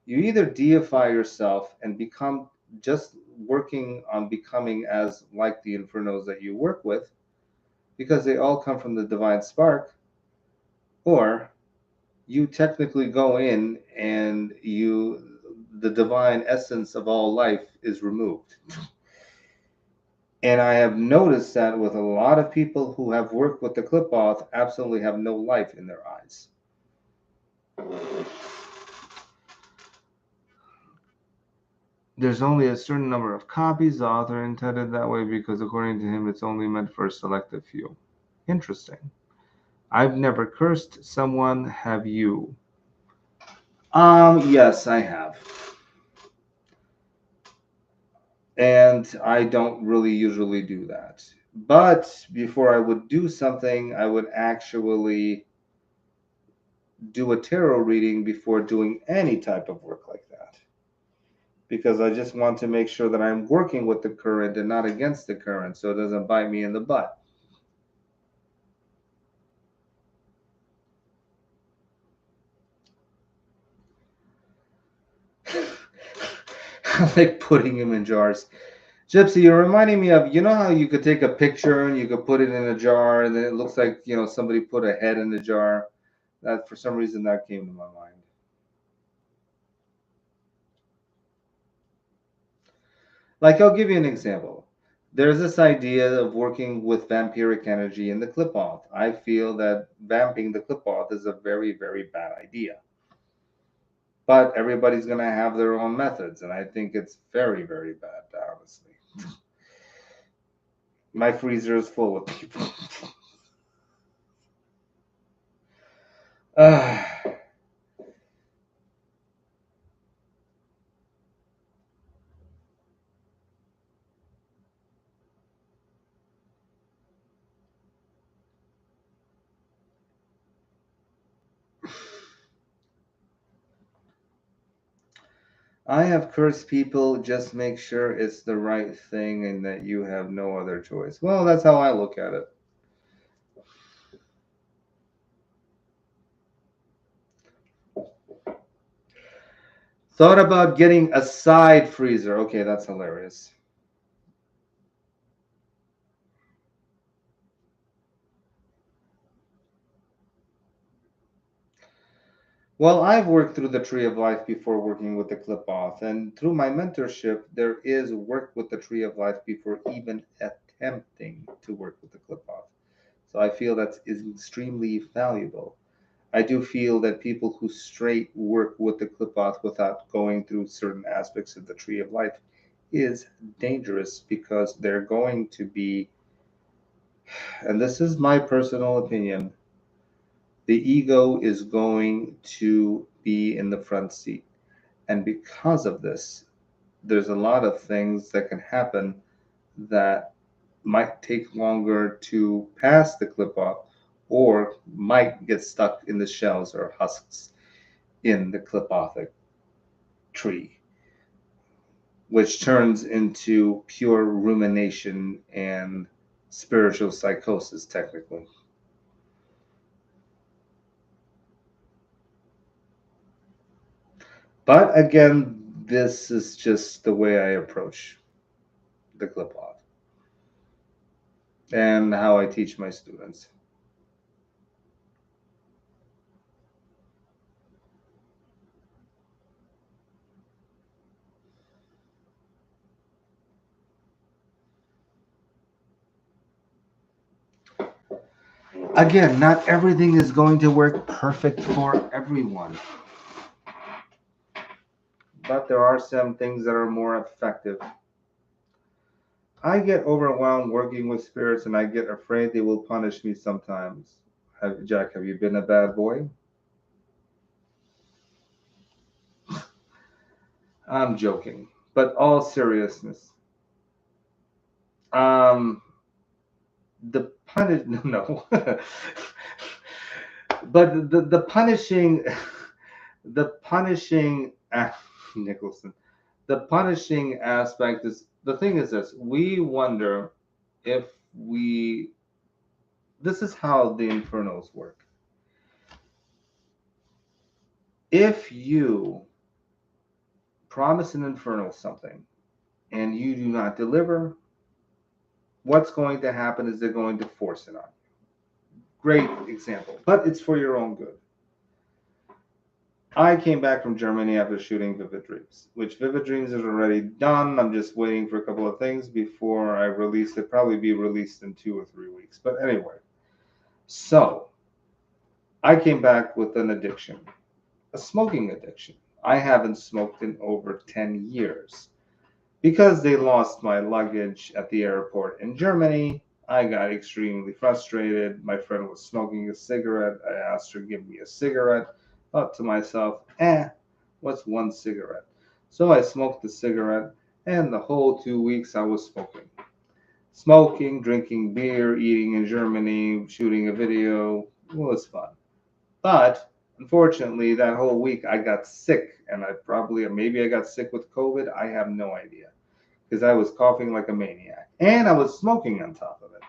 You either deify yourself and become just working on becoming as like the infernos that you work with, because they all come from the divine spark, or you technically go in and the divine essence of all life is removed. And I have noticed that with a lot of people who have worked with the Qlippoth, absolutely have no life in their eyes. There's only a certain number of copies. The author intended that way because, according to him, it's only meant for a selective few. Interesting. I've never cursed someone. Have you? Yes, I have. And I don't really usually do that. But before I would do something, I would actually do a tarot reading before doing any type of work like that. Because I just want to make sure that I'm working with the current and not against the current so it doesn't bite me in the butt. Like putting him in jars. Gypsy, you're reminding me of, you know how you could take a picture and you could put it in a jar and then it looks like, somebody put a head in the jar. That for some reason that came to my mind. Like, I'll give you an example. There's this idea of working with vampiric energy in the Qlippoth. I feel that vamping the Qlippoth is a very, very bad idea. But everybody's going to have their own methods, and I think it's very, very bad, honestly. My freezer is full of people. I have cursed people. Just make sure it's the right thing and that you have no other choice. Well, that's how I look at it. Thought about getting a side freezer. Okay, that's hilarious. Well, I've worked through the Tree of Life before working with the Qlippoth, and through my mentorship, there is work with the Tree of Life before even attempting to work with the Qlippoth. So I feel that is extremely valuable. I do feel that people who straight work with the Qlippoth without going through certain aspects of the Tree of Life is dangerous, because they're going to be, and this is my personal opinion, the ego is going to be in the front seat. And because of this, there's a lot of things that can happen that might take longer to pass the Qlippoth, or might get stuck in the shells or husks in the Qlippothic tree, which turns into pure rumination and spiritual psychosis, technically. But again, this is just the way I approach the Qlippoth and how I teach my students. Again, not everything is going to work perfect for everyone, but there are some things that are more effective. I get overwhelmed working with spirits, and I get afraid they will punish me sometimes. Jack, have you been a bad boy? I'm joking, but all seriousness. Um, the punish no, but the punishing, the punishing Nicholson, the punishing aspect is, the thing is this: we wonder if we. This is how the infernals work. If you promise an infernal something and you do not deliver, what's going to happen is they're going to force it on you. Great example, but it's for your own good. I came back from Germany after shooting Vivid Dreams, which Vivid Dreams is already done. I'm just waiting for a couple of things before I release it. Probably be released in 2 or 3 weeks. But anyway, so I came back with an addiction, a smoking addiction. I haven't smoked in over 10 years. Because they lost my luggage at the airport in Germany, I got extremely frustrated. My friend was smoking a cigarette. I asked her to give me a cigarette. Thought to myself, what's one cigarette? So I smoked the cigarette, and the whole 2 weeks I was smoking. Smoking, drinking beer, eating in Germany, shooting a video. It was fun. But unfortunately, that whole week I got sick, and maybe I got sick with COVID. I have no idea, because I was coughing like a maniac, and I was smoking on top of it.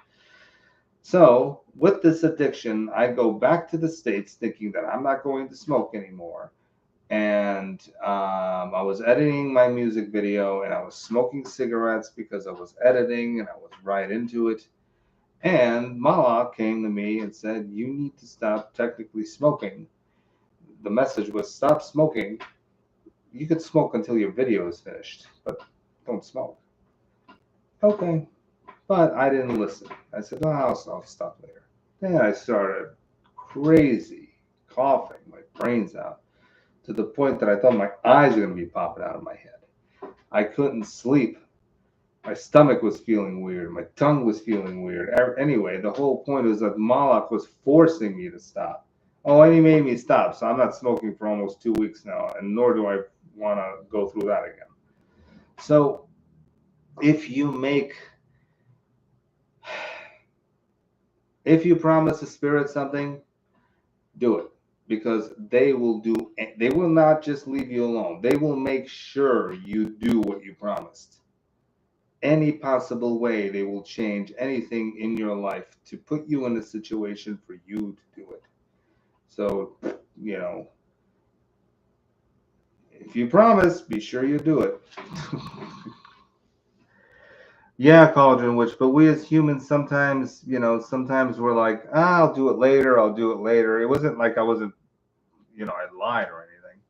So with this addiction, I go back to the States thinking that I'm not going to smoke anymore. And I was editing my music video, and I was smoking cigarettes because I was editing and I was right into it. And Mala came to me and said, "You need to stop technically smoking." The message was, "Stop smoking. You could smoke until your video is finished, but don't smoke." Okay. But I didn't listen. I said, "Oh, I'll stop later." Then I started crazy coughing my brains out, to the point that I thought my eyes were going to be popping out of my head. I couldn't sleep. My stomach was feeling weird. My tongue was feeling weird. Anyway, the whole point was that Malak was forcing me to stop. Oh, and he made me stop. So I'm not smoking for almost 2 weeks now, and nor do I want to go through that again. So if you promise a spirit something, do it, because they will not just leave you alone. They will make sure you do what you promised. Any possible way, they will change anything in your life to put you in a situation for you to do it. So, if you promise, be sure you do it. Yeah, Cauldron Witch, but we as humans sometimes, sometimes we're like, I'll do it later, I'll do it later. It wasn't like I wasn't, I lied or anything.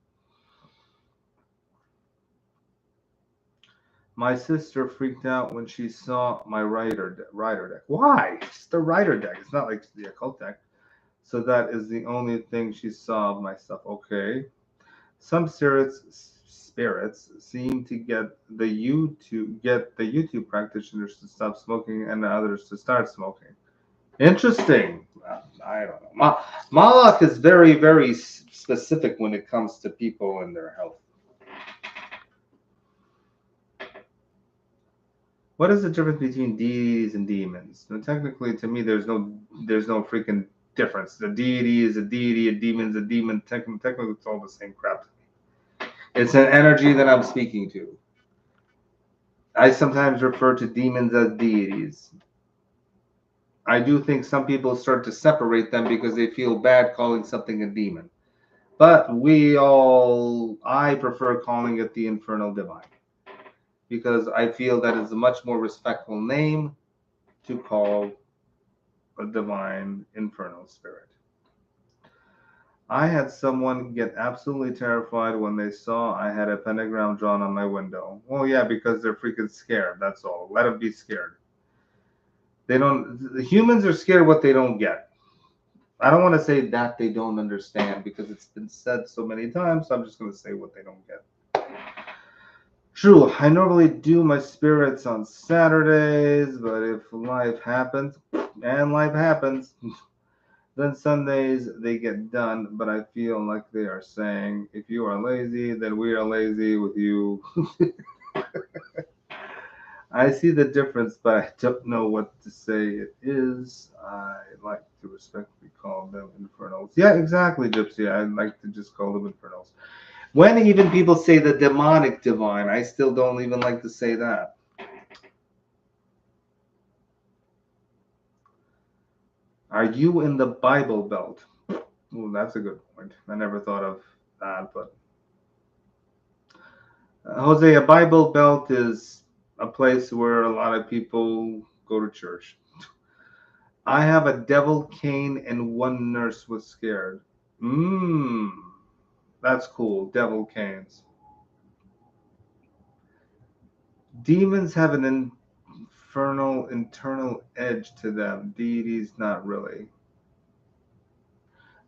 My sister freaked out when she saw my rider deck. Why? It's the rider deck. It's not like the occult deck. So that is the only thing she saw of my stuff. Okay. Some spirits seem to get the YouTube practitioners to stop smoking and others to start smoking. Interesting. I don't know. Malak is very, very specific when it comes to people and their health. What is the difference between deities and demons? Well, technically, to me, there's no freaking difference. The deity is a deity, a demon's a demon. Technically, it's all the same crap. It's an energy that I'm speaking to. I sometimes refer to demons as deities. I do think some people start to separate them because they feel bad calling something a demon. But I prefer calling it the Infernal Divine because I feel that is a much more respectful name to call a divine infernal spirit. I had someone get absolutely terrified when they saw I had a pentagram drawn on my window. Well, yeah, because they're freaking scared. That's all. Let them be scared. They don't. The humans are scared what they don't get. I don't want to say that they don't understand because it's been said so many times. So I'm just going to say what they don't get. True, I normally do my spirits on Saturdays, but if life happens, and life happens, then Sundays they get done. But I feel like they are saying, if you are lazy, then we are lazy with you. I see the difference, but I don't know what to say it is. I like to respectfully call them infernals. Yeah, exactly, Gypsy. I like to just call them infernals. When even people say the demonic divine, I still don't even like to say that. Are you in the Bible Belt? Oh, that's a good point. I never thought of that, but Jose, a Bible Belt is a place where a lot of people go to church. I have a devil cane and one nurse was scared. Mmm, that's cool. Devil canes. Demons have an infernal internal edge to them. Deities, not really.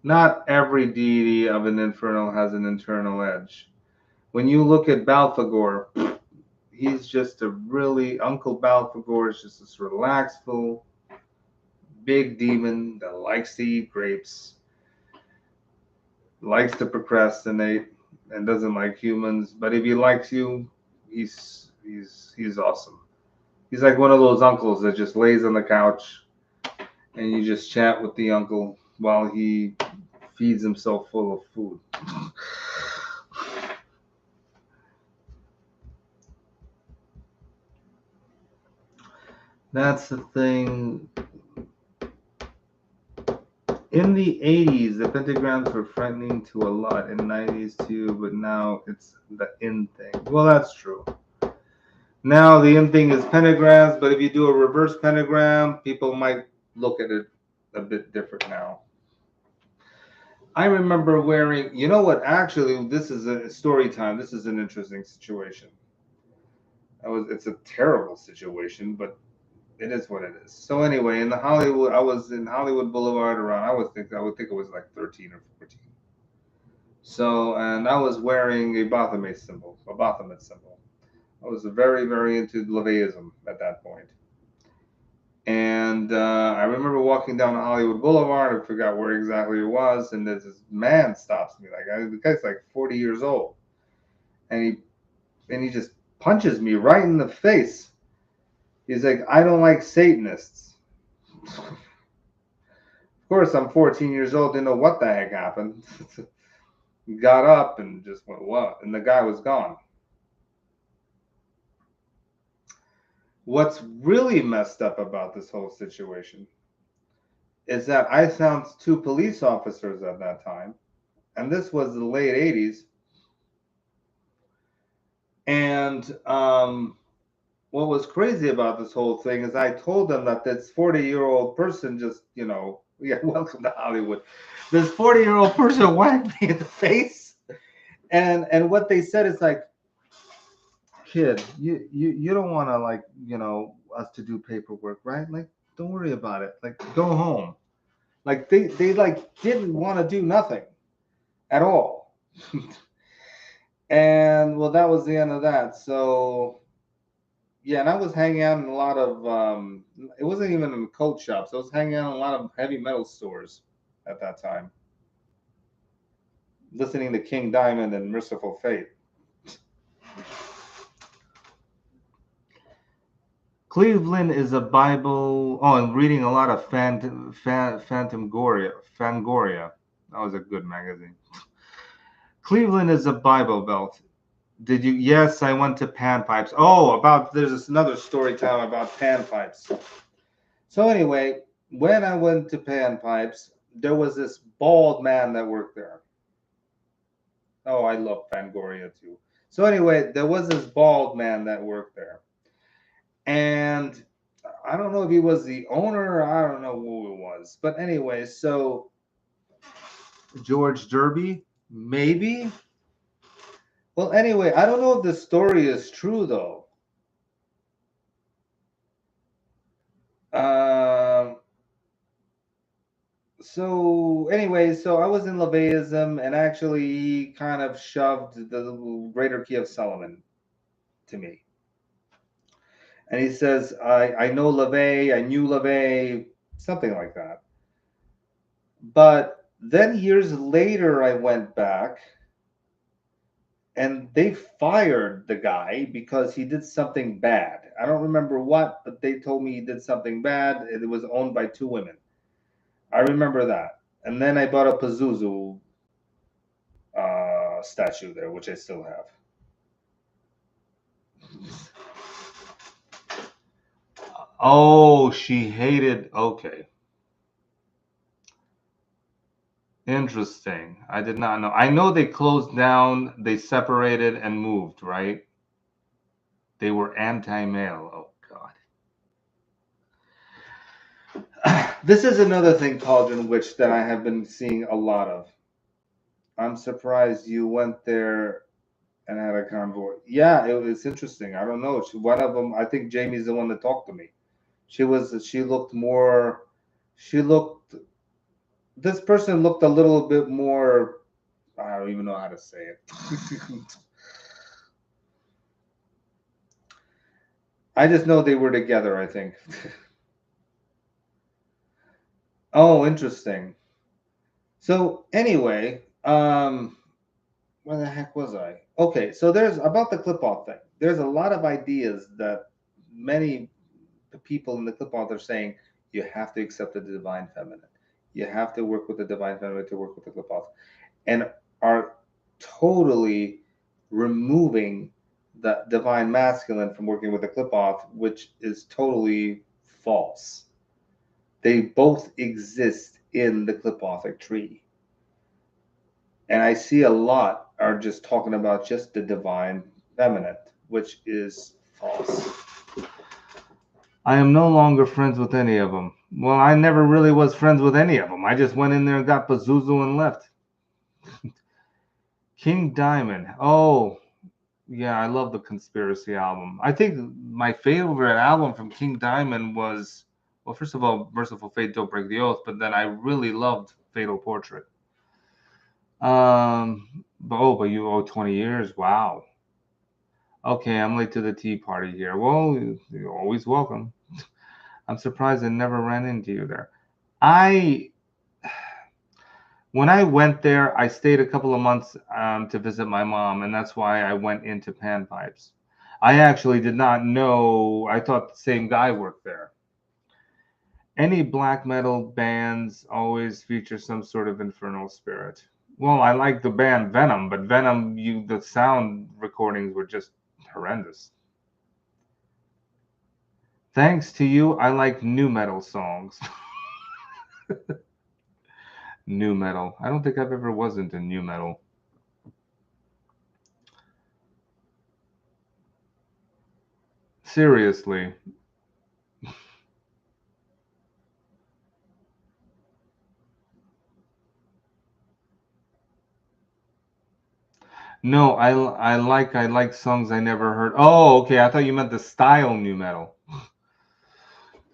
Not every deity of an infernal has an internal edge. When you look at Balthagor, he's just a really Uncle Balthagor is just this relaxful, big demon that likes to eat grapes, likes to procrastinate, and doesn't like humans. But if he likes you, he's awesome. He's like one of those uncles that just lays on the couch and you just chat with the uncle while he feeds himself full of food. That's the thing. In the 80s, the pentagrams were frightening to a lot. In the 90s too, but now it's the in thing. Well, that's true. Now the in thing is pentagrams, but if you do a reverse pentagram, people might look at it a bit different now. I remember wearing, you know what, actually, this is a story time. This is an interesting situation. It's a terrible situation, but it is what it is. So anyway, I was in Hollywood Boulevard around, I would think it was like 13 or 14. So, and I was wearing a Baphomet symbol. I was very, very into LaVeism at that point. And I remember walking down Hollywood Boulevard. I forgot where exactly it was, and this man stops me. The guy's like 40 years old, and he just punches me right in the face. He's like, "I don't like Satanists." Of course, I'm 14 years old. Didn't know what the heck happened. Got up and just went, "What?" And the guy was gone. What's really messed up about this whole situation is that I found two police officers at that time, and this was the late 80s. And what was crazy about this whole thing is I told them that this 40-year-old person just, yeah, welcome to Hollywood. This 40-year-old person whacked me in the face. And what they said is like, kid, you don't want to us to do paperwork, right? Like, don't worry about it. Like, go home. Like they like didn't want to do nothing at all. And well, that was the end of that. So yeah, and I was hanging out in a lot of it wasn't even in coat shops. I was hanging out in a lot of heavy metal stores at that time, listening to King Diamond and Merciful Fate. Cleveland is a Bible. Oh, I'm reading a lot of Fangoria. That was a good magazine. Cleveland is a Bible Belt. Did you? Yes, I went to panpipes. Oh, there's another story time about panpipes. So anyway, when I went to panpipes, there was this bald man that worked there. Oh, I love Fangoria too. So anyway, there was this bald man that worked there. And I don't know if he was the owner, I don't know who it was. But anyway, so George Derby, maybe? Well, anyway, I don't know if the story is true though. So anyway, so I was in LaVeyism, and actually he kind of shoved the Greater Key of Solomon to me. And he says, I know LaVey, I knew LaVey, something like that. But then years later, I went back and they fired the guy because he did something bad. I don't remember what, but they told me he did something bad. It was owned by two women. I remember that. And then I bought a Pazuzu statue there, which I still have. Oh, she hated. Okay. Interesting. I did not know. I know they closed down, they separated and moved, right? They were anti-male. Oh, God. This is another thing, Cauldron Witch, that I have been seeing a lot of. I'm surprised you went there and had a convoy. Yeah, it's interesting. I don't know. One of them, I think Jamie's the one that talked to me. She looked more, she looked, this person looked a little bit more, I don't even know how to say it. I just know they were together, I think. Oh, interesting. So anyway, where the heck was I? Okay, so there's about the Qlippoth thing. There's a lot of ideas that many people in the Qlippoth are saying you have to accept the divine feminine. You have to work with the divine feminine to work with the Qlippoth, and are totally removing the divine masculine from working with the Qlippoth, which is totally false. They both exist in the Qlippothic tree. And I see a lot are just talking about just the divine feminine, which is false. I am no longer friends with any of them. Well, I never really was friends with any of them. I just went in there and got Pazuzu and left. King Diamond. Oh, yeah, I love the Conspiracy album. I think my favorite album from King Diamond was, well, first of all, Merciful Fate, Don't Break the Oath, but then I really loved Fatal Portrait. But you owe 20 years. Wow. Okay, I'm late to the tea party here. Well, you're always welcome. I'm surprised I never ran into you there. When I went there, I stayed a couple of months to visit my mom, and that's why I went into panpipes. I actually did not know. I thought the same guy worked there. Any black metal bands always feature some sort of infernal spirit. Well, I like the band Venom, but Venom, the sound recordings were just horrendous. Thanks to you, I like nu metal songs. Nu metal. I don't think I've ever was into nu metal. Seriously. No, I like songs I never heard. Oh, okay. I thought you meant the style nu metal.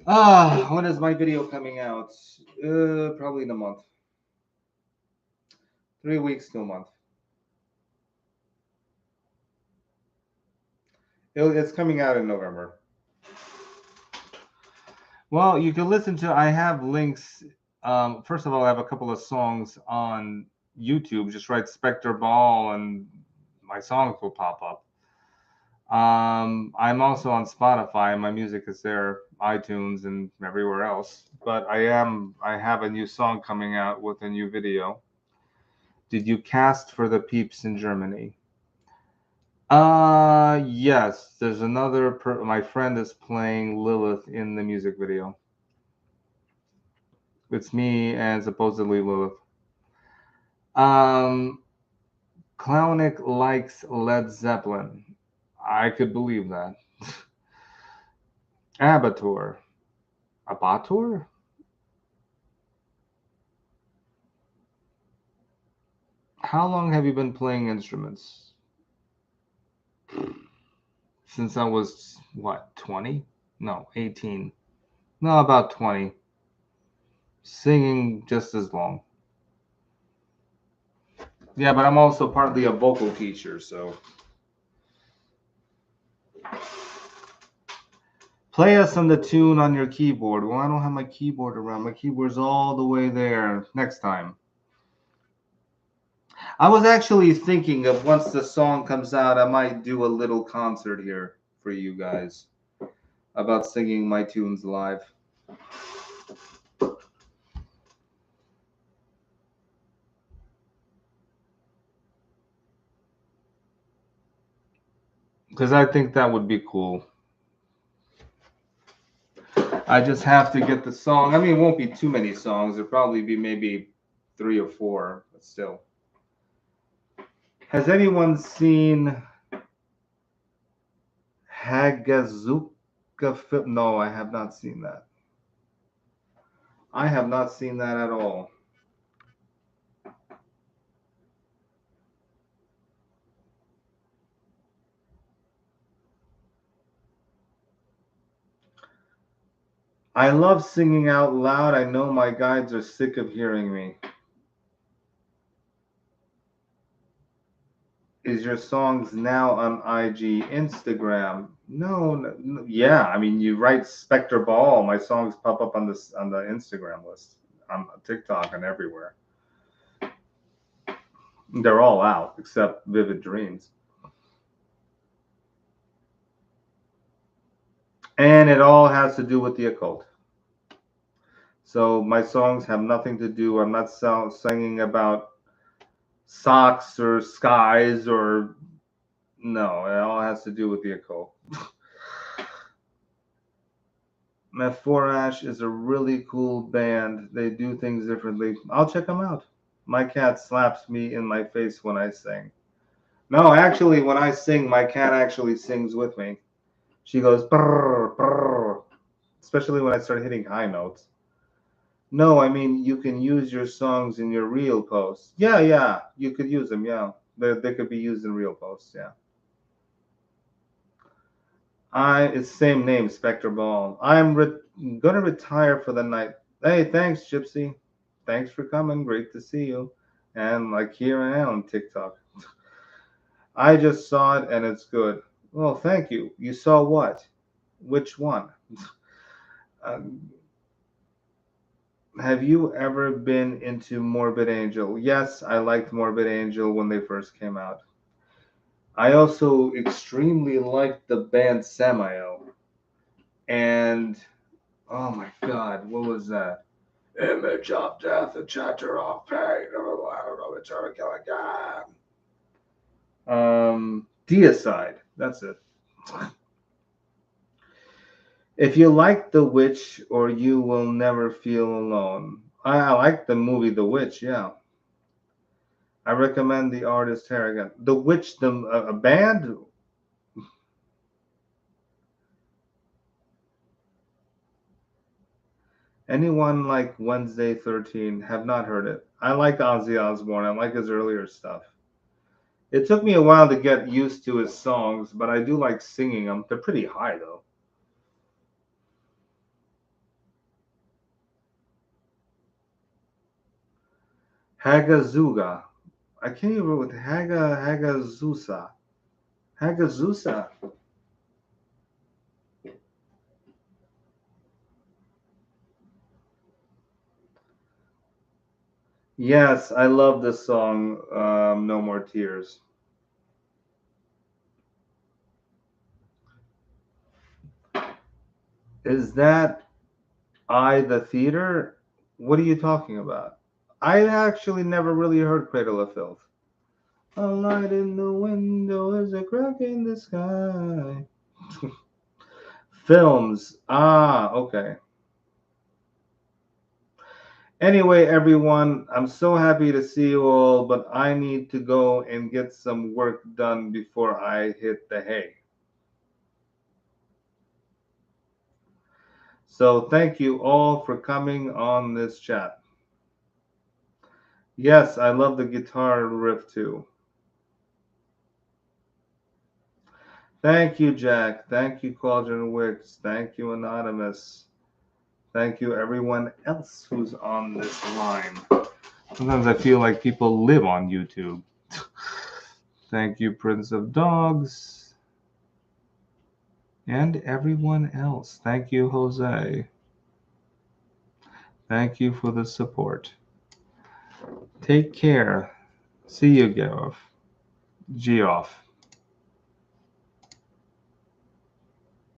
When is my video coming out? Probably in a month. 3 weeks to a month. It's coming out in November. Well, you can listen to. I have links. First of all, I have a couple of songs on YouTube. Just write Spektor Baal, and my songs will pop up. I'm also on Spotify. My music is there, iTunes, and everywhere else. But I have a new song coming out with a new video. Did you cast for the peeps in Germany? Yes. There's another. My friend is playing Lilith in the music video. It's me and supposedly Lilith. Clownic likes Led Zeppelin. I could believe that. Abattoir. Abattoir? How long have you been playing instruments? Since I was, what, 20? No, 18. No, about 20. Singing just as long. Yeah, but I'm also partly a vocal teacher, so. Play us on the tune on your keyboard. Well, I don't have my keyboard around. My keyboard's all the way there. Next time. I was actually thinking of once the song comes out, I might do a little concert here for you guys about singing my tunes live. Because I think that would be cool. I just have to get the song. I mean, it won't be too many songs. It'll probably be maybe 3 or 4, but still. Has anyone seen Hagazuka film? No, I have not seen that. I have not seen that at all. I love singing out loud. I know my guides are sick of hearing me. Is your songs now on IG, Instagram? No, yeah. I mean, you write Spektor Baal, my songs pop up on the Instagram list, on TikTok and everywhere. They're all out except Vivid Dreams. And it all has to do with the occult. So my songs have nothing to do. I'm not singing about socks or skies or no. It all has to do with the occult. Mephorash is a really cool band. They do things differently. I'll check them out. My cat slaps me in my face when I sing. No, actually, when I sing, my cat actually sings with me. She goes brrr, brrr, especially when I start hitting high notes. No, I mean, you can use your songs in your reel posts. Yeah, you could use them, yeah. They could be used in reel posts, yeah. It's same name, Spektor Baal. I'm gonna retire for the night. Hey, thanks, Gypsy. Thanks for coming. Great to see you. And like here I am on TikTok. I just saw it and it's good. Well, thank you. You saw what? Which one? Have you ever been into Morbid Angel? Yes, I liked Morbid Angel when they first came out. I also extremely liked the band Samael. And oh my God, what was that? Image of death, a chapter of pain. I don't know, it's our again. Deicide. That's it. If you like The Witch, or You Will Never Feel Alone. I like the movie The Witch, yeah. I recommend the artist Harrigan. The Witch, a band? Anyone like Wednesday 13? Have not heard it. I like Ozzy Osbourne. I like his earlier stuff. It took me a while to get used to his songs, but I do like singing them. They're pretty high, though. Hagazuga. I can't even with Hagazusa. Hagazusa. Yes, I love this song, No More Tears. Is that the Theater? What are you talking about? I actually never really heard Cradle of Filth. A light in the window is a crack in the sky. Films. Ah, okay. Anyway, everyone, I'm so happy to see you all, but I need to go and get some work done before I hit the hay. So thank you all for coming on this chat. Yes, I love the guitar riff too. Thank you, Jack. Thank you, Cauldron Wicks. Thank you, Anonymous. Thank you, everyone else who's on this line. Sometimes I feel like people live on YouTube. Thank you, Prince of Dogs. And everyone else. Thank you, Jose. Thank you for the support. Take care. See you, Geoff.